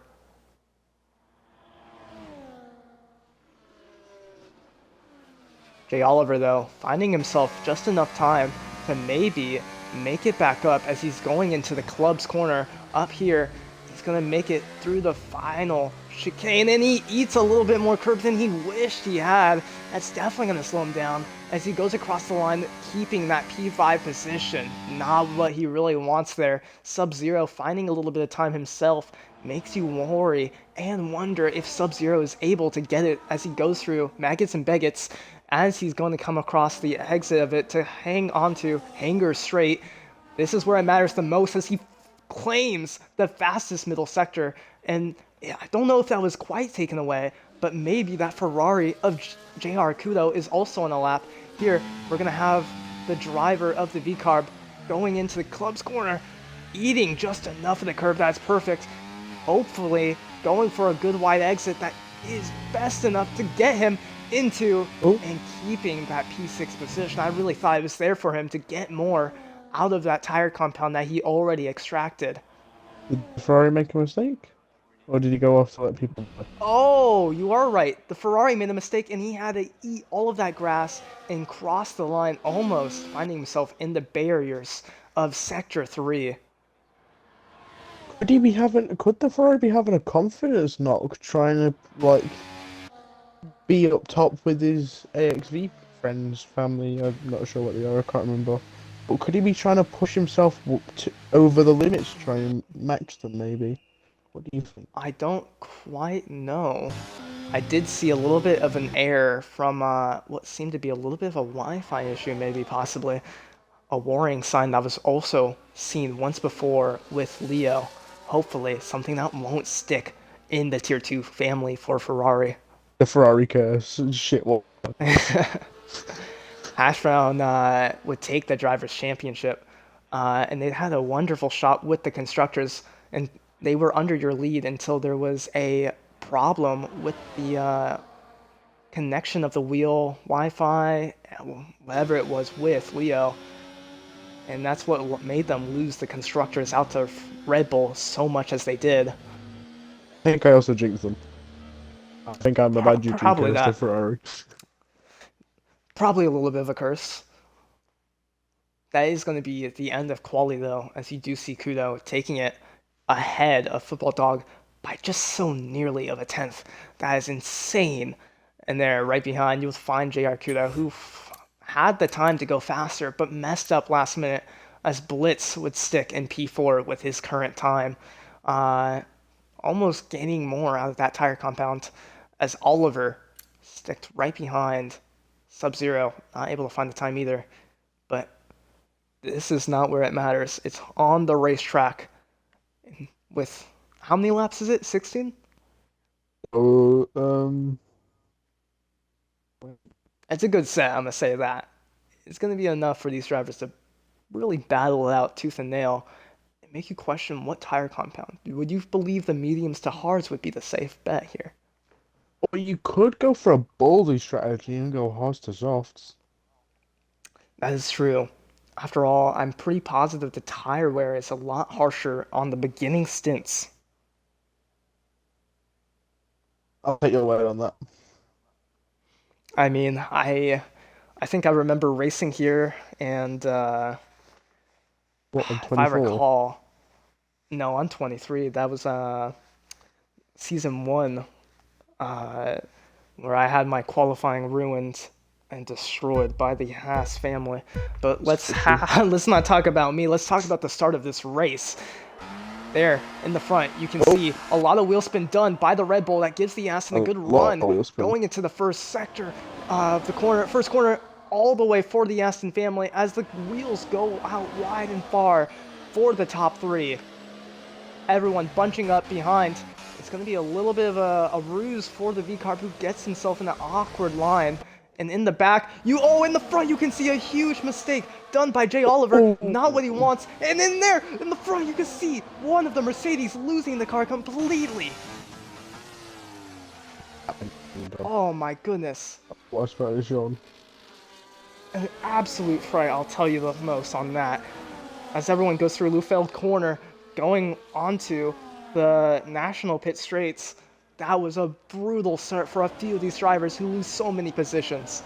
Jay Oliver, though, finding himself just enough time to maybe make it back up as he's going into the club's corner up here. He's going to make it through the final chicane, and he eats a little bit more curb than he wished he had. That's definitely going to slow him down as he goes across the line, keeping that P5 position. Not what he really wants there. Sub-Zero finding a little bit of time himself makes you worry and wonder if Sub-Zero is able to get it as he goes through Maggots and Beggots, as he's going to come across the exit of it to hang onto Hanger Straight. This is where it matters the most as he claims the fastest middle sector. And I don't know if that was quite taken away, but maybe that Ferrari of JR Kudo is also on a lap. Here, we're going to have the driver of the V-Carb going into the club's corner, eating just enough of the curve that's perfect. Hopefully, going for a good wide exit that is best enough to get him into and keeping that P6 position. I really thought it was there for him to get more out of that tire compound that he already extracted. Did Ferrari make a mistake? Or did he go off to let people by? Oh, you are right. The Ferrari made a mistake and he had to eat all of that grass and cross the line, almost finding himself in the barriers of Sector 3. Could the Ferrari be having a confidence knock trying to, like, be up top with his AXV friends, family? I'm not sure what they are, I can't remember. But could he be trying to push himself over the limits, try and max them, maybe? What do you think? I don't quite know. I did see a little bit of an error from what seemed to be a little bit of a Wi-Fi issue, maybe possibly a warning sign that was also seen once before with Leo. Hopefully, something that won't stick in the Tier 2 family for Ferrari. The Ferrari curse. Shit, what? Hash Brown would take the Drivers' Championship, and they had a wonderful shot with the constructors, and they were under your lead until there was a problem with the connection of the wheel, Wi-Fi, whatever it was with Leo, and that's what made them lose the constructors out to Red Bull so much as they did. I think I also jinxed them. I think I'm a bad YouTube Probably curse to that. Ferrari. Probably a little bit of a curse. That is going to be at the end of quali though, as you do see Kudo taking it ahead of Football Dog by just so nearly of a tenth. That is insane. And there, right behind, you'll find JR Kudo, who had the time to go faster, but messed up last minute as Blitz would stick in P4 with his current time. Almost gaining more out of that tire compound as Oliver sticked right behind Sub-Zero, not able to find the time either. But this is not where it matters. It's on the racetrack. With how many laps is it? 16? Oh, It's a good set, I'm gonna say that. It's gonna be enough for these drivers to really battle it out tooth and nail and make you question what tire compound. Would you believe the mediums to hards would be the safe bet here? or you could go for a ballsy strategy and go hards to softs. That is true. After all, I'm pretty positive the tire wear is a lot harsher on the beginning stints. I'll take your word on that. I mean, I think I remember racing here, and What, on if I 24? recall, no, I'm 23. That was season one, uh, where I had my qualifying ruined and destroyed by the Haas family. But let's not talk about me. Let's talk about the start of this race. There, in the front, you can see a lot of wheel spin done by the Red Bull. That gives the Aston a good Lot run of wheel spin. going into the first sector of the corner. First corner all the way for the Aston family as the wheels go out wide and far for the top three. Everyone bunching up behind. It's going to be a little bit of a ruse for the V-Carb, who gets himself in an awkward line. And in the back, in the front, you can see a huge mistake done by Jay Oliver. Not what he wants. And in there, in the front, you can see one of the Mercedes losing the car completely. Oh my goodness. What's better, Sean? An absolute fright, I'll tell you the most on that. As everyone goes through Lufeld corner, going onto the national pit straights, that was a brutal start for a few of these drivers who lose so many positions.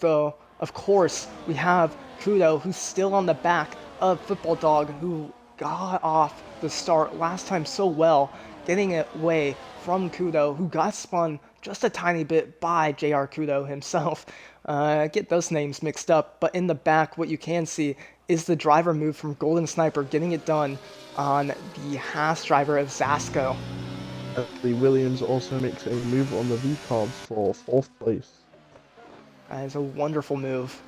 Though, of course, we have Kudo, who's still on the back of Football Dog, who got off the start last time so well, getting it away from Kudo, who got spun just a tiny bit by JR Kudo himself. Get those names mixed up, but in the back, what you can see is the driver move from Golden Sniper, getting it done on the Haas driver of Zasco. The Williams also makes a move on the V-Carbs for 4th place. That is a wonderful move.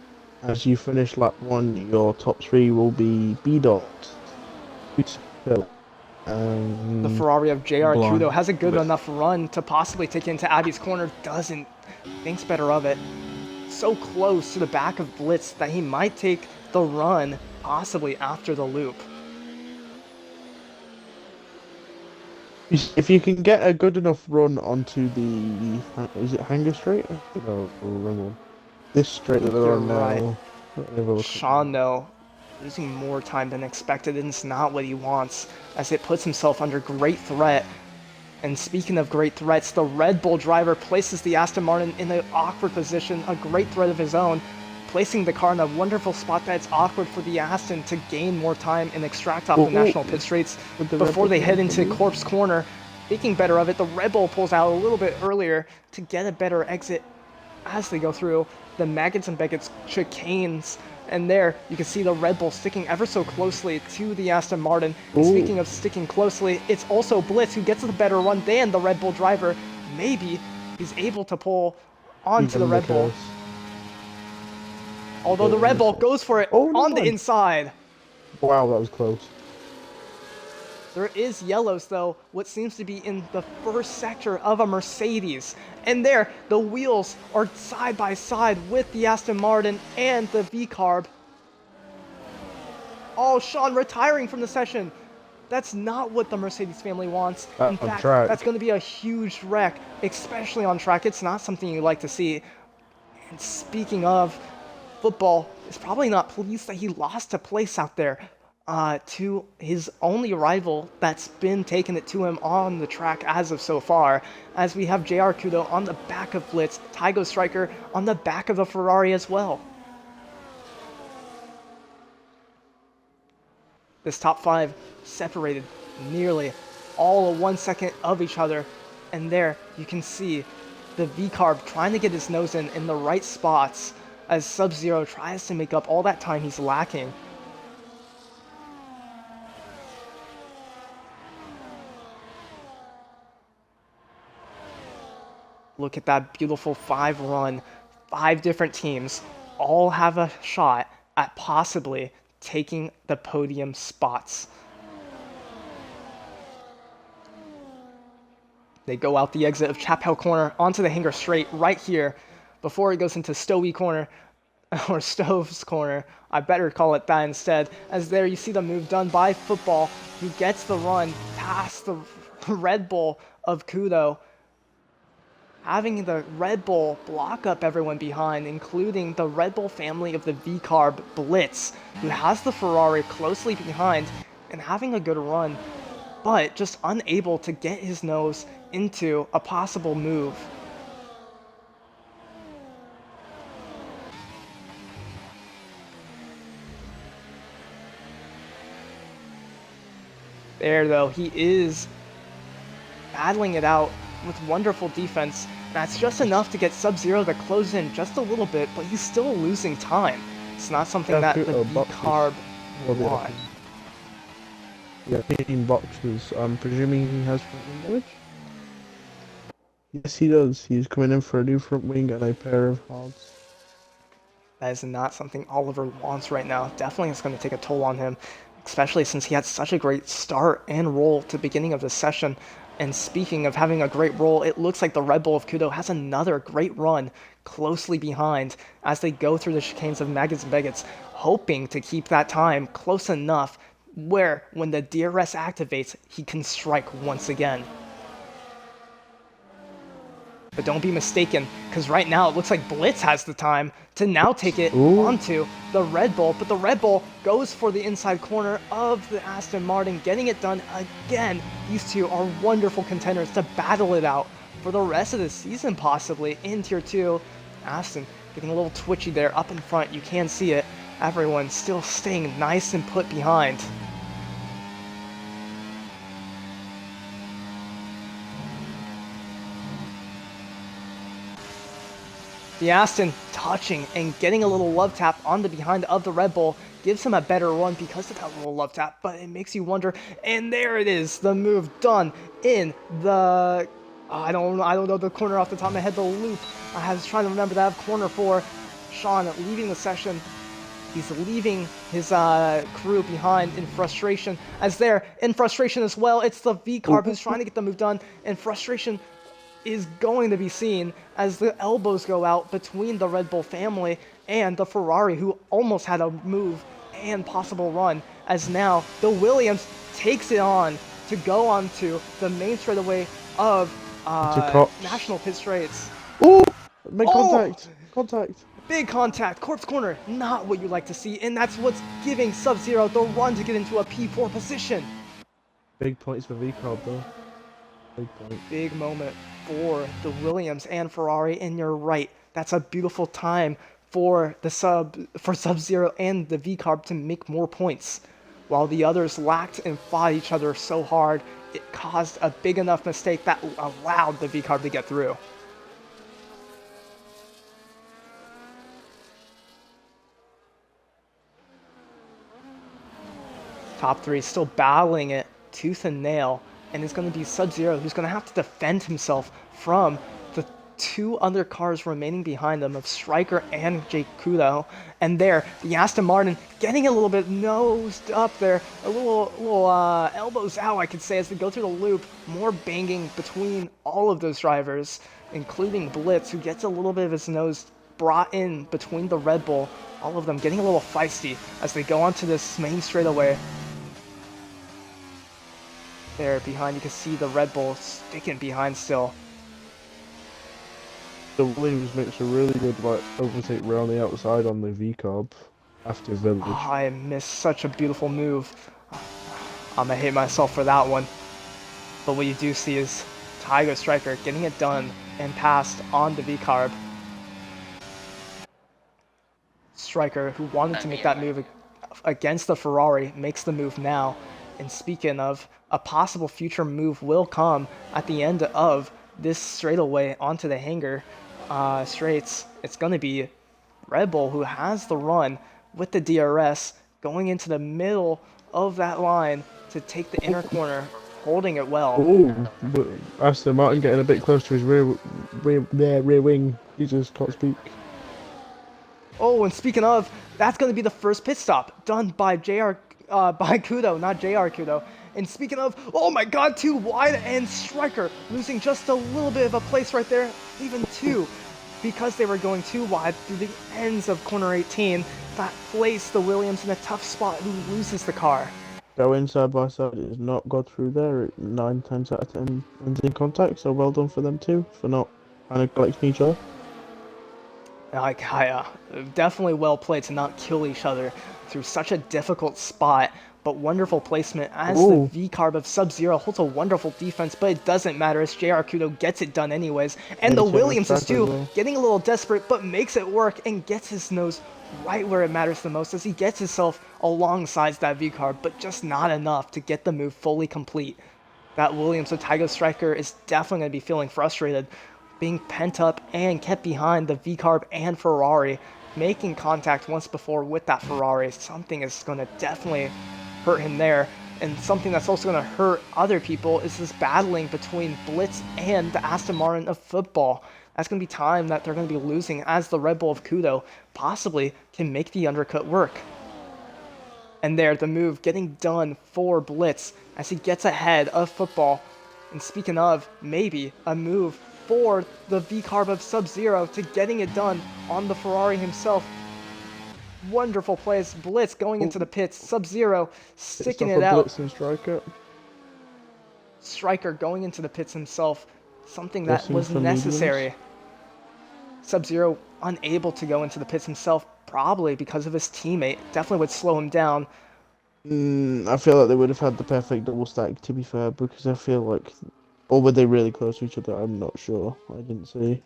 As you finish lap 1, your top 3 will be B-Dot, The Ferrari of JR Kudo has a good enough run to possibly take it into Abby's corner. Doesn't. Thinks better of it. So close to the back of Blitz that he might take the run, possibly after the loop. If you can get a good enough run onto the... Is it Hanger Straight? No, wrong one. This straight that they're on now. Sean, though, losing more time than expected, and it's not what he wants, as it puts himself under great threat. And speaking of great threats, the Red Bull driver places the Aston Martin in an awkward position, a great threat of his own, placing the car in a wonderful spot that's awkward for the Aston to gain more time and extract off the national pit straights before they head into Corpse Corner. Thinking better of it, the Red Bull pulls out a little bit earlier to get a better exit as they go through the Maggots and Beggots chicanes. And there, you can see the Red Bull sticking ever so closely to the Aston Martin. And speaking of sticking closely, it's also Blitz who gets the better run than the Red Bull driver. Maybe he's able to pull onto the Red Bull. Although the Red Bull goes for it on the inside. Wow, that was close. There is yellows, though, what seems to be in the first sector of a Mercedes. And there, the wheels are side by side with the Aston Martin and the V-Carb. Oh, Sean retiring from the session. That's not what the Mercedes family wants. In fact, that's going to be a huge wreck, especially on track. It's not something you like to see. And speaking of, football is probably not pleased that he lost a place out there. To his only rival that's been taking it to him on the track as of so far, as we have JR Kudo on the back of Blitz, Tygo Striker on the back of a Ferrari as well. This top five separated nearly all of 1 second of each other, and there you can see the V-Carb trying to get his nose in the right spots as Sub-Zero tries to make up all that time he's lacking. Look at that beautiful 5-run. 5 different teams all have a shot at possibly taking the podium spots. They go out the exit of Chapel Corner onto the Hanger Straight right here before it goes into Stowe Corner, or Stove's Corner. I better call it that instead, as there you see the move done by Football, who gets the run past the Red Bull of Kudo, having the Red Bull block up everyone behind, including the Red Bull family of the V-Carb Blitz, who has the Ferrari closely behind and having a good run, but just unable to get his nose into a possible move. There, though, he is battling it out with wonderful defense. That's just enough to get Sub-Zero to close in just a little bit, but he's still losing time. It's not something that the V-Carb want. Yeah, 15 boxes. I'm presuming he has front wing damage? Yes, he does. He's coming in for a new front wing and a pair of hards. That is not something Oliver wants right now. Definitely it's going to take a toll on him, especially since he had such a great start and roll to the beginning of the session. And speaking of having a great roll, it looks like the Red Bull of Kudo has another great run closely behind as they go through the chicanes of Maggots and Beggots, hoping to keep that time close enough where, when the DRS activates, he can strike once again. But don't be mistaken, because right now it looks like Blitz has the time to now take it onto the Red Bull. But the Red Bull goes for the inside corner of the Aston Martin, getting it done again. These two are wonderful contenders to battle it out for the rest of the season, possibly, in Tier 2. Aston getting a little twitchy there up in front. You can see it. Everyone still staying nice and put behind. The Aston touching and getting a little love tap on the behind of the Red Bull gives him a better run because of that little love tap, but it makes you wonder. And there it is, the move done in the I don't know the corner off the top of my head, the loop. I was trying to remember that. Corner 4. Sean leaving the session. He's leaving his crew behind in frustration. As they're in frustration as well, it's the V-Carb who's trying to get the move done, and frustration is going to be seen as the elbows go out between the Red Bull family and the Ferrari, who almost had a move and possible run, as now the Williams takes it on to go onto the main straightaway of National Pit Straights. Oh! Make contact! Contact! Big contact, corpse corner, not what you like to see, and that's what's giving Sub-Zero the run to get into a P4 position. Big points for VCarb though. Big point. Big moment for the Williams and Ferrari, and you're right. That's a beautiful time for Sub-Zero and the VCarb to make more points. While the others lacked and fought each other so hard, it caused a big enough mistake that allowed the VCarb to get through. Top three still battling it tooth and nail, and it's going to be Sub-Zero who's going to have to defend himself from the two other cars remaining behind them of Striker and Jake Kudo. And there, the Aston Martin getting a little bit nosed up there, a little elbows out, I could say, as they go through the loop. More banging between all of those drivers, including Blitz, who gets a little bit of his nose brought in between the Red Bull. All of them getting a little feisty as they go onto this main straightaway. There behind, you can see the Red Bull sticking behind still. The Williams makes a really good overtake round the outside on the VCarb after Village. Oh, I missed such a beautiful move. I'm gonna hate myself for that one. But what you do see is Tiger Striker getting it done and passed on the VCarb. Striker, who wanted to make that move against the Ferrari, makes the move now. And speaking of, a possible future move will come at the end of this straightaway onto the hangar straights. It's going to be Red Bull who has the run with the DRS going into the middle of that line to take the inner corner, holding it well. Oh, but Aston Martin getting a bit close to his rear wing. He just can't speak. Oh, and speaking of, that's going to be the first pit stop done by by Kudo, not JR Kudo. And speaking of, oh my god, too wide, and Striker losing just a little bit of a place right there, even two, because they were going too wide through the ends of corner 18. That placed the Williams in a tough spot, who loses the car. Going side by side, it has not got through there. 9 times out of 10 ends in contact, so well done for them too, for not kind of collecting each other. Definitely well played to not kill each other through such a difficult spot, but wonderful placement as the VCarb of Sub-Zero holds a wonderful defense, but it doesn't matter as JR Kudo gets it done anyways. And the Williams is too, getting a little desperate, but makes it work and gets his nose right where it matters the most as he gets himself alongside that VCarb, but just not enough to get the move fully complete. That Williams with Tiger Striker is definitely going to be feeling frustrated, being pent up and kept behind the VCarb and Ferrari, making contact once before with that Ferrari. Something is going to definitely hurt him there. And something that's also going to hurt other people is this battling between Blitz and the Aston Martin of football. That's going to be time that they're going to be losing as the Red Bull of Kudo possibly can make the undercut work. And there, the move getting done for Blitz as he gets ahead of football. And speaking of, maybe a move for the VCarb of Sub-Zero to getting it done on the Ferrari himself. Wonderful plays. Blitz going into the pits. Sub-Zero sticking it out. Blitz and Striker. Striker going into the pits himself. Something that was necessary. Sub-Zero unable to go into the pits himself, probably because of his teammate. Definitely would slow him down. I feel like they would have had the perfect double stack, to be fair, because I feel like... Or were they really close to each other? I'm not sure. I didn't see.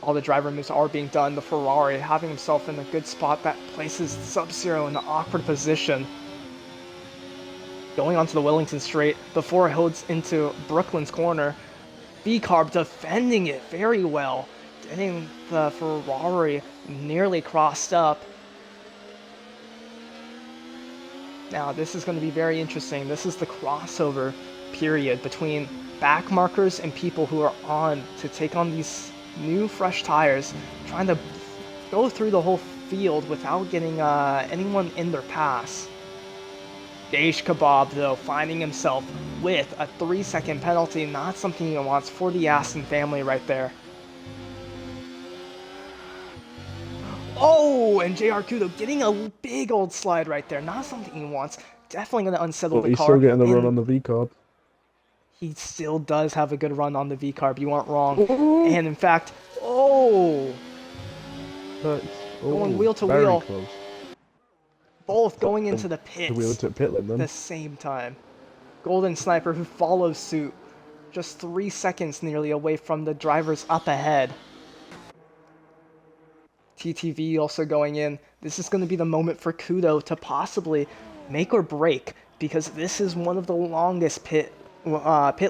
All the driver moves are being done. The Ferrari having himself in a good spot that places Sub-Zero in an awkward position. Going onto the Wellington straight before it holds into Brooklyn's corner. VCarb defending it very well. Getting the Ferrari nearly crossed up. Now, this is going to be very interesting. This is the crossover period between back markers and people who are on to take on these new, fresh tires, trying to go through the whole field without getting anyone in their pass. Deish Kebab, though, finding himself with a 3-second penalty, not something he wants for the Aston family right there. Oh, and JR Kudo getting a big old slide right there. Not something he wants. Definitely going to unsettle the car. He's still getting the run on the VCarb. he still does have a good run on the V-carb. You aren't wrong. Ooh. And in fact, oh, That's, going oh, wheel to very wheel, close. both going into the The wheel pits to pit lane at then. the same time. Golden Sniper, who follows suit, just 3 seconds nearly away from the drivers up ahead. TTV also going in. This is going to be the moment for Kudo to possibly make or break, because this is one of the longest pit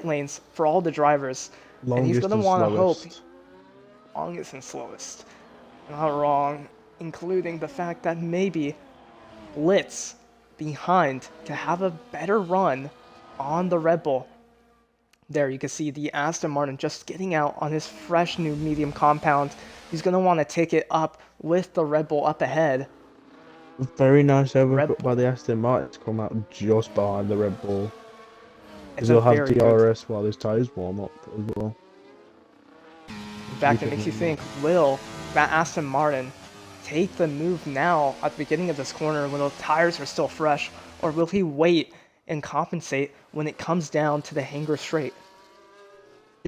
lanes for all the drivers. And he's going Longest to and want to hope. slowest. Longest and slowest. Not wrong. Including the fact that maybe Blitz behind to have a better run on the Red Bull. There you can see the Aston Martin just getting out on his fresh new medium compound. He's going to want to take it up with the Red Bull up ahead. Very nice overcut Bull. by the Aston Martin to come out just behind the Red Bull. It's Because a he'll have very good. DRS while his tyres warm up as well. In fact, it makes you think, will that Aston Martin take the move now at the beginning of this corner when the tires are still fresh, or will he wait and compensate when it comes down to the hanger straight?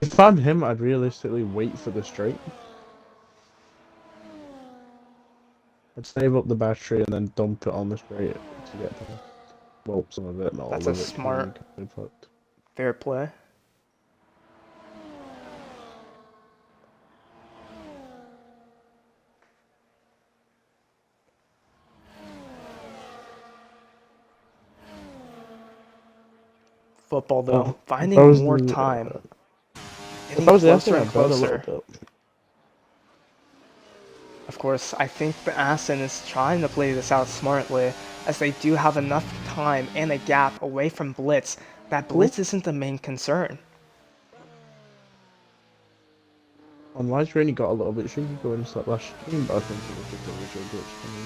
If I'm him, I'd realistically wait for the straight. I'd save up the battery and then dump it on the straight to get there. Well, some of it, not That's all a of it. smart, In fact. fair play. Football, though, finding more time. Getting closer and closer. Of course, I think the Aston is trying to play this out smartly, as they do have enough time and a gap away from Blitz that Blitz isn't the main concern. On my screen, he got a little bit shaky going into that last stream, but I think it was just a visual glitch for me.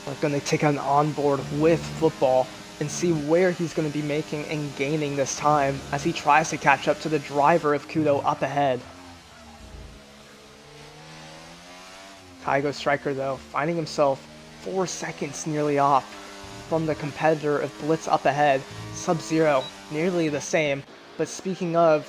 We're going to take an onboard with football and see where he's going to be making and gaining this time as he tries to catch up to the driver of Kudo up ahead. Taigo Striker, though, finding himself 4 seconds nearly off from the competitor of Blitz up ahead. Sub-Zero, nearly the same. But speaking of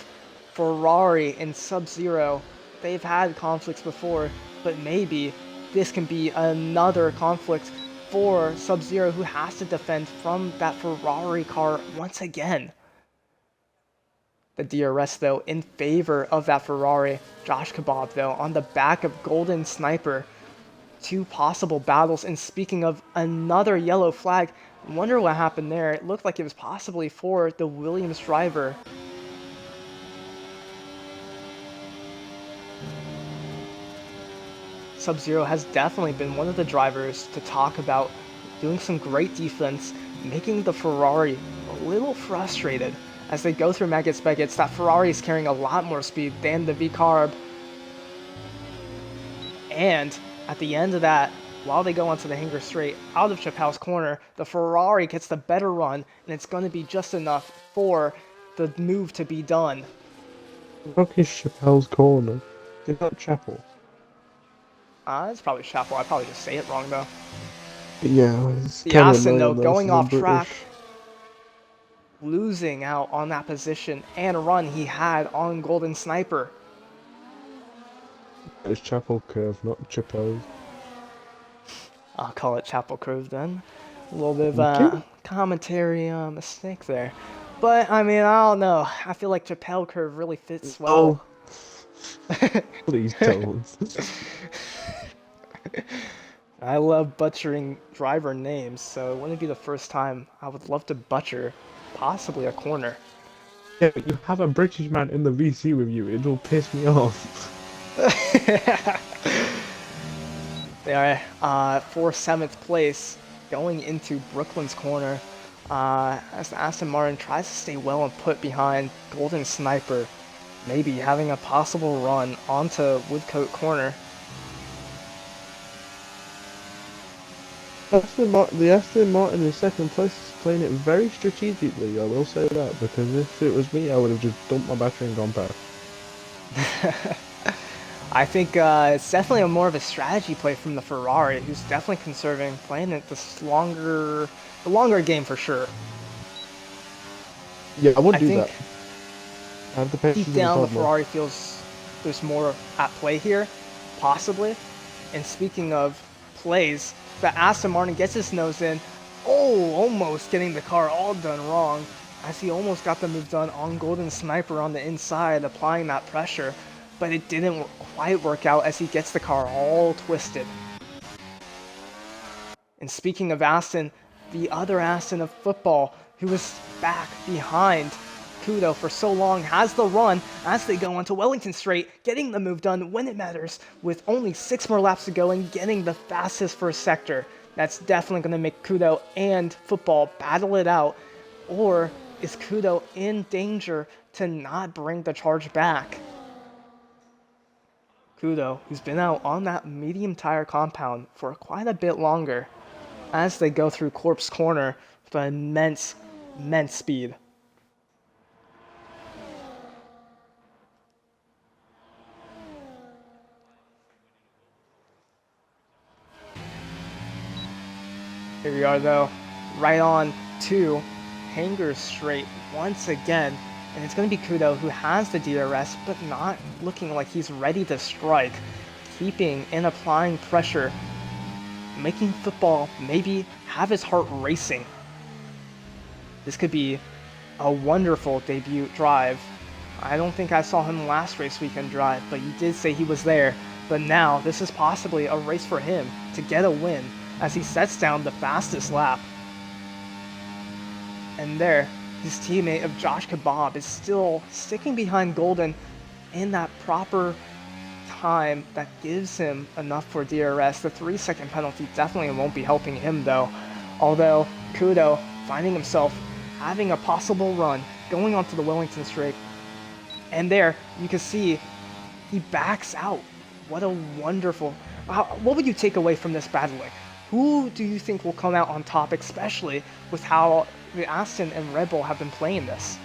Ferrari and Sub-Zero, they've had conflicts before, but maybe this can be another conflict for Sub-Zero, who has to defend from that Ferrari car once again. The DRS, though, in favor of that Ferrari. Josh Kebab, though, on the back of Golden Sniper. 2 possible battles, and speaking of another yellow flag, I wonder what happened there. It looked like it was possibly for the Williams driver. Sub-Zero has definitely been one of the drivers to talk about doing some great defense, making the Ferrari a little frustrated as they go through Maggots Beggots. That Ferrari is carrying a lot more speed than the V-Carb. And at the end of that, while they go onto the hanger straight out of Chappelle's corner, the Ferrari gets the better run, and it's going to be just enough for the move to be done. Fuck is Chappelle's corner? Is that Chapel? It's probably Chapel. I probably just say it wrong, though. Yeah, it's The kind of Aston, though, going off British. track, losing out on that position and run he had on Golden Sniper. It's Chapel Curve, not Chappelle's. I'll call it Chapel Curve then. A little bit of commentary mistake there. But, I mean, I don't know. I feel like Chappelle Curve really fits well. Please don't. I love butchering driver names, so it wouldn't be the first time. I would love to butcher possibly a corner. Yeah, but you have a British man in the VC with you. It'll piss me off. They are for 7th place, going into Brooklyn's corner, as Aston Martin tries to stay well and put behind Golden Sniper, maybe having a possible run onto Woodcote corner. The Aston Martin in 2nd place is playing it very strategically, I will say that, because if it was me, I would have just dumped my battery and gone past. I think it's definitely more of a strategy play from the Ferrari, who's definitely conserving, playing it the longer game for sure. Yeah, I would do that. I have the patience Deep of a down, the toddler. Ferrari feels there's more at play here, possibly. And speaking of plays, the Aston Martin gets his nose in. Oh, almost getting the car all done wrong, as he almost got the move done on Golden Sniper on the inside, applying that pressure. But it didn't quite work out as he gets the car all twisted. And speaking of Aston, the other Aston of football, who was back behind Kudo for so long, has the run as they go onto Wellington Straight, getting the move done when it matters, with only 6 more laps to go and getting the fastest first sector. That's definitely going to make Kudo and football battle it out. Or is Kudo in danger to not bring the charge back? Kudo, who's been out on that medium tire compound for quite a bit longer, as they go through Corpse Corner with immense speed. Here we are though, right on to Hanger Straight once again, and it's going to be Kudo who has the DRS, but not looking like he's ready to strike, keeping and applying pressure, making football maybe have his heart racing. This could be a wonderful debut drive. I don't think I saw him last race weekend drive, but he did say he was there. But now this is possibly a race for him to get a win as he sets down the fastest lap. And there, his teammate of Josh Kebab is still sticking behind Golden in that proper time that gives him enough for DRS. The 3-second penalty definitely won't be helping him though. Although Kudo finding himself having a possible run going onto the Wellington Straight. And there, you can see he backs out. What a wonderful... What would you take away from this battling? Who do you think will come out on top, especially with how the Aston and Red Bull have been playing this?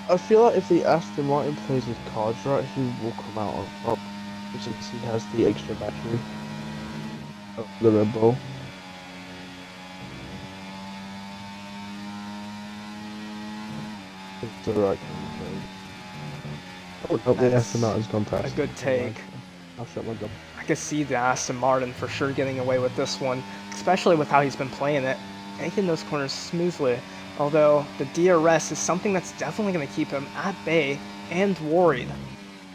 I feel like if the Aston Martin plays his cards right, he will come out on top, since he has the extra battery of the Red Bull. It's the right kind of thing. Oh, nope, the Aston Martin's gone past. A good take. I'll shut my gun. I could see the Aston Martin for sure getting away with this one, especially with how he's been playing it, making those corners smoothly. Although the DRS is something that's definitely going to keep him at bay and worried.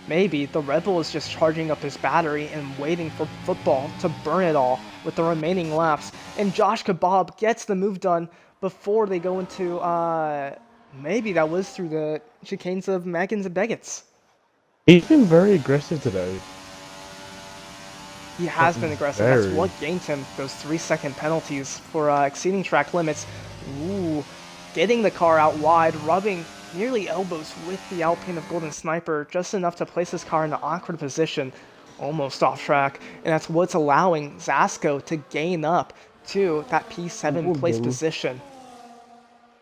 Maybe the Red Bull is just charging up his battery and waiting for football to burn it all with the remaining laps. And Josh Kebab gets the move done before they go into, maybe that was through the chicanes of Maggins and Begets. He's been very aggressive today. He has been aggressive. That's what gained him those 3-second penalties for exceeding track limits. Ooh, getting the car out wide, rubbing nearly elbows with the Alpine of Golden Sniper, just enough to place his car in an awkward position, almost off track. And that's what's allowing Zasco to gain up to that P7 place position.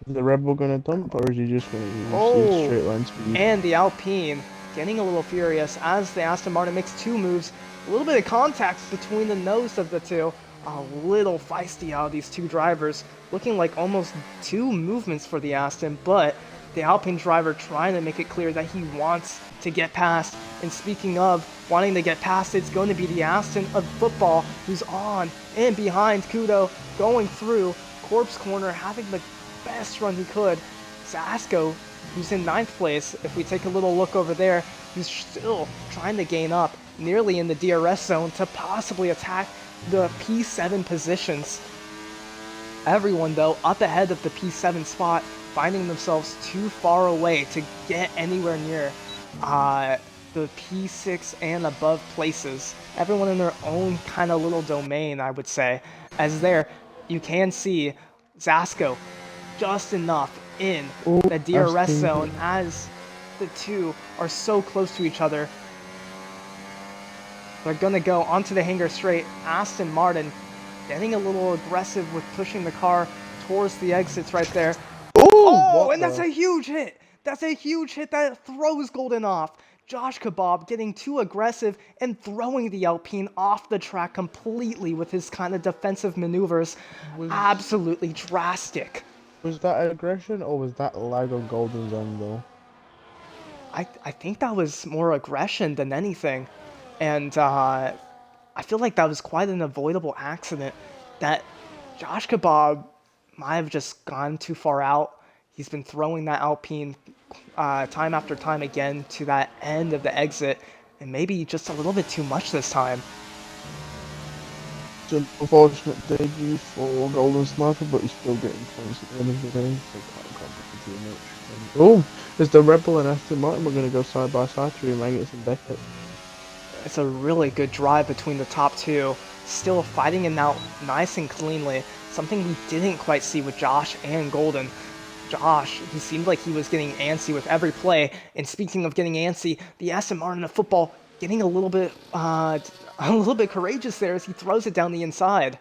Is the Red Bull going to dump, or is he just going to use straight line speed? And the Alpine getting a little furious as the Aston Martin makes 2 moves. A little bit of contact between the nose of the two. A little feisty out of these 2 drivers. Looking like almost 2 movements for the Aston, but the Alpine driver trying to make it clear that he wants to get past. And speaking of wanting to get past, it's going to be the Aston of football who's on and behind Kudo, going through Corpse Corner, having the best run he could. Zasco, who's in 9th place, if we take a little look over there, who's still trying to gain up nearly in the DRS zone to possibly attack the P7 positions. Everyone, though, up ahead of the P7 spot, finding themselves too far away to get anywhere near the P6 and above places. Everyone in their own kind of little domain, I would say. As there, you can see Zasco just enough in the DRS zone as the two are so close to each other. They're going to go onto the Hanger Straight. Aston Martin getting a little aggressive with pushing the car towards the exits right there. Oh, and that's a huge hit. That's a huge hit that throws Golden off. Josh Kebab getting too aggressive and throwing the Alpine off the track completely with his kind of defensive maneuvers. Absolutely drastic. Was that aggression or was that lag on Golden's angle? I think that was more aggression than anything. And I feel like that was quite an avoidable accident that Josh Kebab might have just gone too far out. He's been throwing that Alpine time after time again to that end of the exit, and maybe just a little bit too much this time. It's an unfortunate debut for Golden Sniper, but he's still getting points at the end of the day, so can't complain too much. Oh, is the Rebel and Aston Martin we're going to go side by side through Magnus and Beckett. It's a really good drive between the top two, still fighting it out nice and cleanly, something we didn't quite see with Josh and Golden. Josh, who seemed like he was getting antsy with every play, and speaking of getting antsy, the Aston Martin of football getting a little bit courageous there as he throws it down the inside.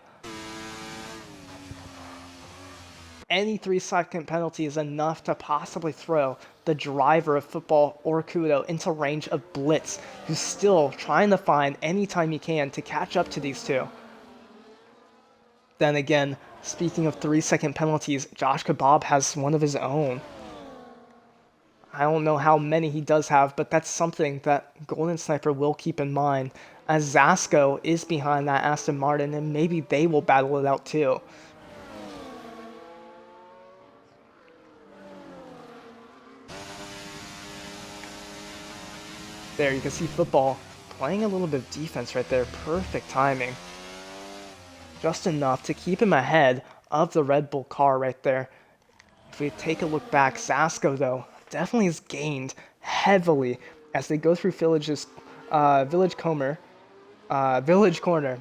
Any 3-second penalty is enough to possibly throw the driver of football or Kudo into range of blitz, who's still trying to find any time he can to catch up to these two. Then again, speaking of 3-second penalties, Josh Kebab has one of his own. I don't know how many he does have, but that's something that Golden Sniper will keep in mind, as Zasco is behind that Aston Martin, and maybe they will battle it out too. There, you can see football playing a little bit of defense right there. Perfect timing. Just enough to keep him ahead of the Red Bull car right there. If we take a look back, Zasco, though, definitely has gained heavily as they go through Village Corner,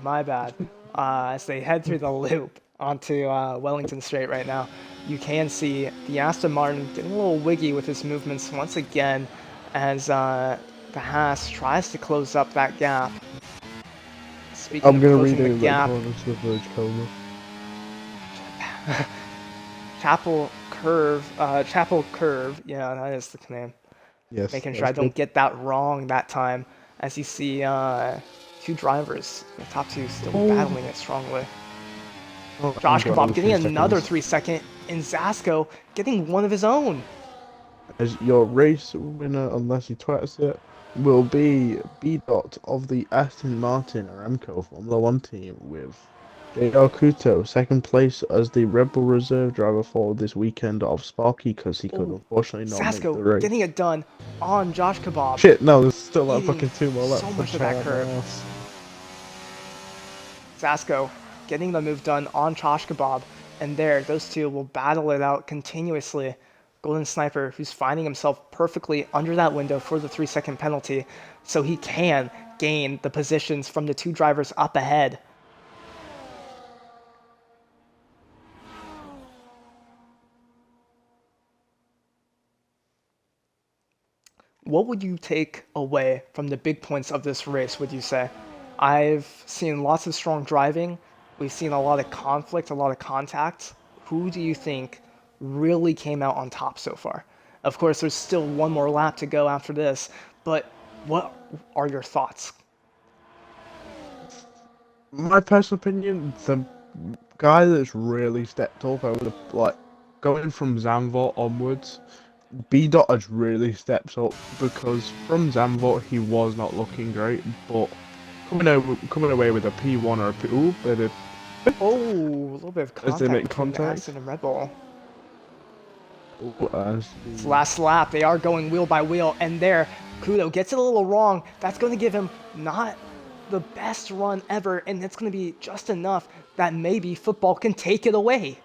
my bad, as they head through the loop onto Wellington Straight right now. You can see the Aston Martin getting a little wiggy with his movements once again as the Haas tries to close up that gap. Speaking I'm of going to closing read the it gap, to Village Coma. Chapel Curve, yeah, that is the name. Yes. Making sure I don't get that wrong that time, as you see two drivers, the top two still battling it strongly. Josh Kebab getting another 3-second, and Zasco getting one of his own. As your race winner, unless he twats it, will be B. of the Aston Martin Aramco Formula 1 team with J.R. Kuto, second place as the Rebel Reserve driver for this weekend of Sparky, because he could unfortunately not make the Zasco race. getting it done on Josh Kebab. Shit, no, there's still like Eating fucking 2 more laps. so much of that curve. Zasco getting the move done on Josh Kebab, and there, those two will battle it out continuously. Golden Sniper, who's finding himself perfectly under that window for the 3-second penalty, so he can gain the positions from the two drivers up ahead. What would you take away from the big points of this race, would you say? I've seen lots of strong driving. We've seen a lot of conflict, a lot of contact. Who do you think really came out on top so far? Of course, there's still one more lap to go after this, but what are your thoughts? My personal opinion, the guy that's really stepped up over like going from Zandvoort onwards, B. has really stepped up, because from Zandvoort he was not looking great, but coming away with a P1 or a P. Ooh, they did. Oh, a little bit of contact they make between contact. Aston and Red Bull. It's Last lap, they are going wheel by wheel, and there, Kudo gets it a little wrong. That's going to give him not the best run ever, and it's going to be just enough that maybe football can take it away.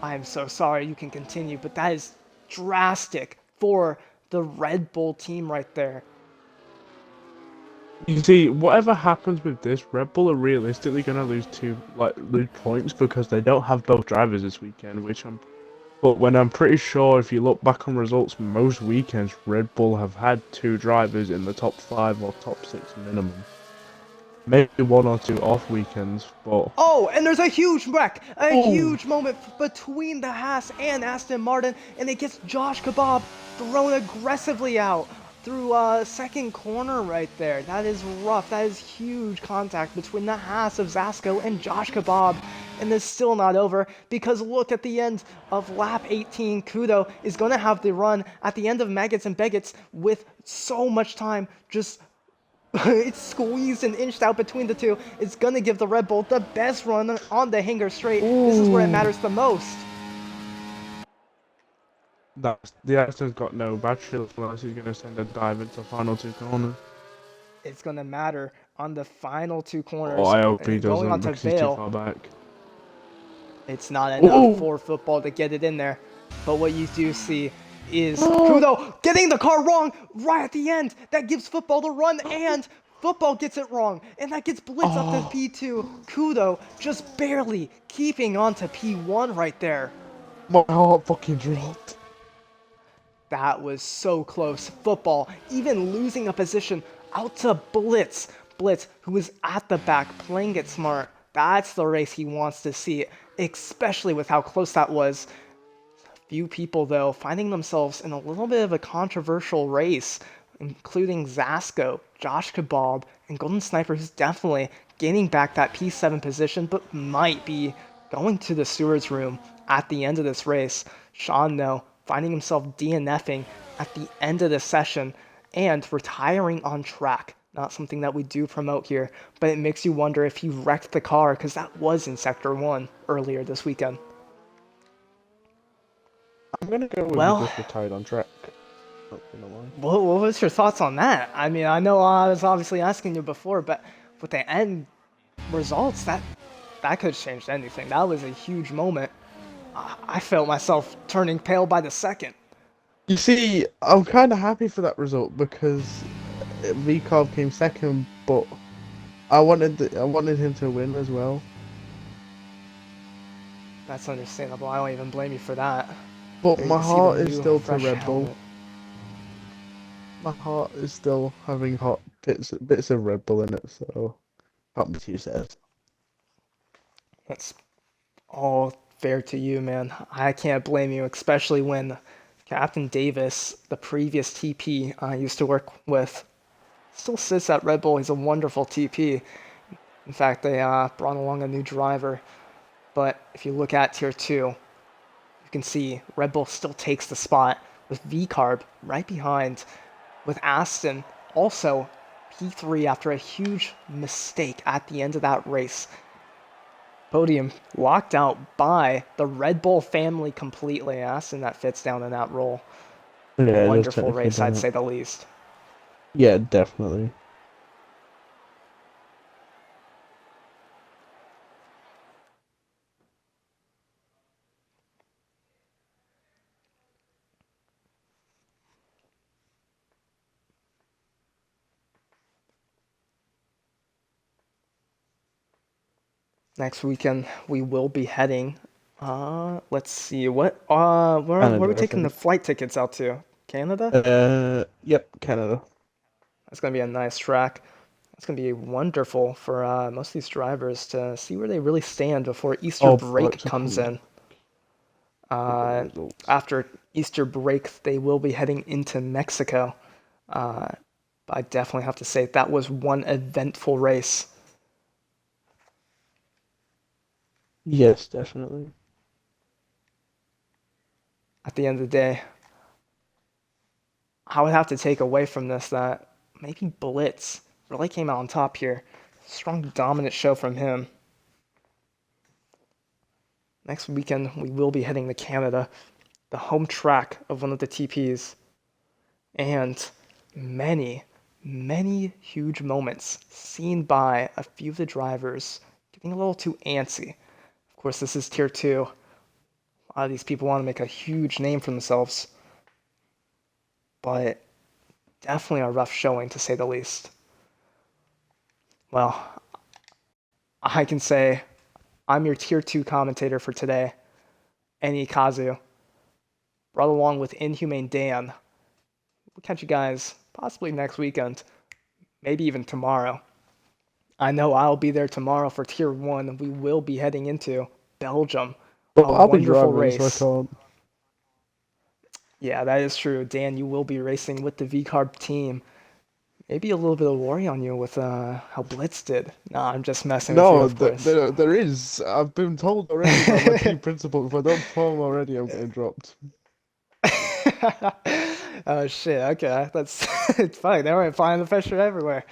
I'm so sorry, you can continue, but that is drastic for the Red Bull team right there. You see, whatever happens with this, Red Bull are realistically gonna lose points because they don't have both drivers this weekend, but when I'm pretty sure if you look back on results, most weekends Red Bull have had 2 drivers in the top 5 or top 6 minimum. Maybe 1 or 2 off weekends, but... Oh, and there's a huge wreck! Huge moment between the Haas and Aston Martin, and it gets Josh Kebab thrown aggressively out through second corner right there. That is rough. That is huge contact between the Haas of Zasco and Josh Kebab. And it's still not over, because look at the end of lap 18. Kudo is going to have the run at the end of Maggots and Beggots with so much time. Just it's squeezed and inched out between the two. It's going to give the Red Bull the best run on the Hanger Straight. This is where it matters the most. The Aston's got no battery unless he's going to send a dive into the final two corners. It's going to matter on the final two corners. Oh, I hope he going on doesn't, to because he's too Vale. far back. It's not enough for football to get it in there. But what you do see is Kudo getting the car wrong right at the end. That gives football the run, and football gets it wrong. And that gets Blitz up to P2. Kudo just barely keeping on to P1 right there. My heart fucking dropped. That was so close. Football even losing a position out to Blitz. Blitz, who is at the back, playing it smart. That's the race he wants to see, especially with how close that was. Few people, though, finding themselves in a little bit of a controversial race, including Zasco, Josh Kebab, and Golden Sniper, who's definitely gaining back that P7 position, but might be going to the steward's room at the end of this race. Sean, though, finding himself DNFing at the end of the session and retiring on track. Not something that we do promote here, but it makes you wonder if he wrecked the car, because that was in Sector 1 earlier this weekend. I'm going to go with he just retired on track. What was your thoughts on that? I mean, I know I was obviously asking you before, but with the end results, that could have changed anything. That was a huge moment. I felt myself turning pale by the second. You see, I'm kind of happy for that result, because V-Carb came second, but I wanted him to win as well. That's understandable. I don't even blame you for that. But my heart is still to Red Bull. My heart is still having hot bits of Red Bull in it, so can't be too sad. That's all fair to you, man. I can't blame you, especially when Captain Davis, the previous TP I used to work with, still sits at Red Bull. He's a wonderful TP. In fact, they brought along a new driver. But if you look at Tier 2, you can see Red Bull still takes the spot with V-Carb right behind, with Aston also P3 after a huge mistake at the end of that race. Podium locked out by the Red Bull family completely. Aston that fits down in that role. Yeah, wonderful race, I'd say the least. Yeah, definitely. Next weekend we will be heading. Let's see where are we taking the flight tickets out to? Canada? Yep, Canada. That's gonna be a nice track. It's gonna be wonderful for most of these drivers to see where they really stand before Easter break comes in. After Easter break, they will be heading into Mexico. But I definitely have to say that was one eventful race. Yes, definitely. At the end of the day, I would have to take away from this that maybe Blitz really came out on top here. Strong, dominant show from him. Next weekend, we will be heading to Canada, the home track of one of the TPs. And many, many huge moments seen by a few of the drivers getting a little too antsy. Of course, this is Tier 2. A lot of these people want to make a huge name for themselves. But definitely a rough showing, to say the least. Well, I can say I'm your Tier 2 commentator for today, NE Kazu, brought along with Inhumane Dan. We'll catch you guys possibly next weekend, maybe even tomorrow. I know I'll be there tomorrow for Tier 1. We will be heading into Belgium. Well, I'll be wonderful driving, race. so I can't. Yeah, that is true. Dan, you will be racing with the V-Carb team. Maybe a little bit of worry on you with how Blitz did. Nah, I'm just messing with you, No, of course. there is. I've been told already by my team principal, if I don't perform already, I'm getting dropped. Oh shit, okay. That's it's fine. They were applying the pressure everywhere.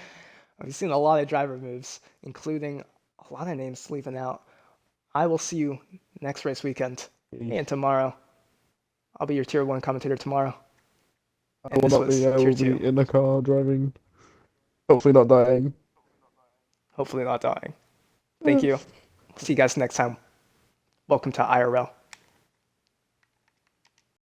I've seen a lot of driver moves, including a lot of names leaving out. I will see you next race weekend. And tomorrow. I'll be your tier 1 commentator tomorrow. I And will this not be. was I tier will 2. be in the car driving. Hopefully not dying. Hopefully not dying. Thank Eh. you. See you guys next time. Welcome to IRL.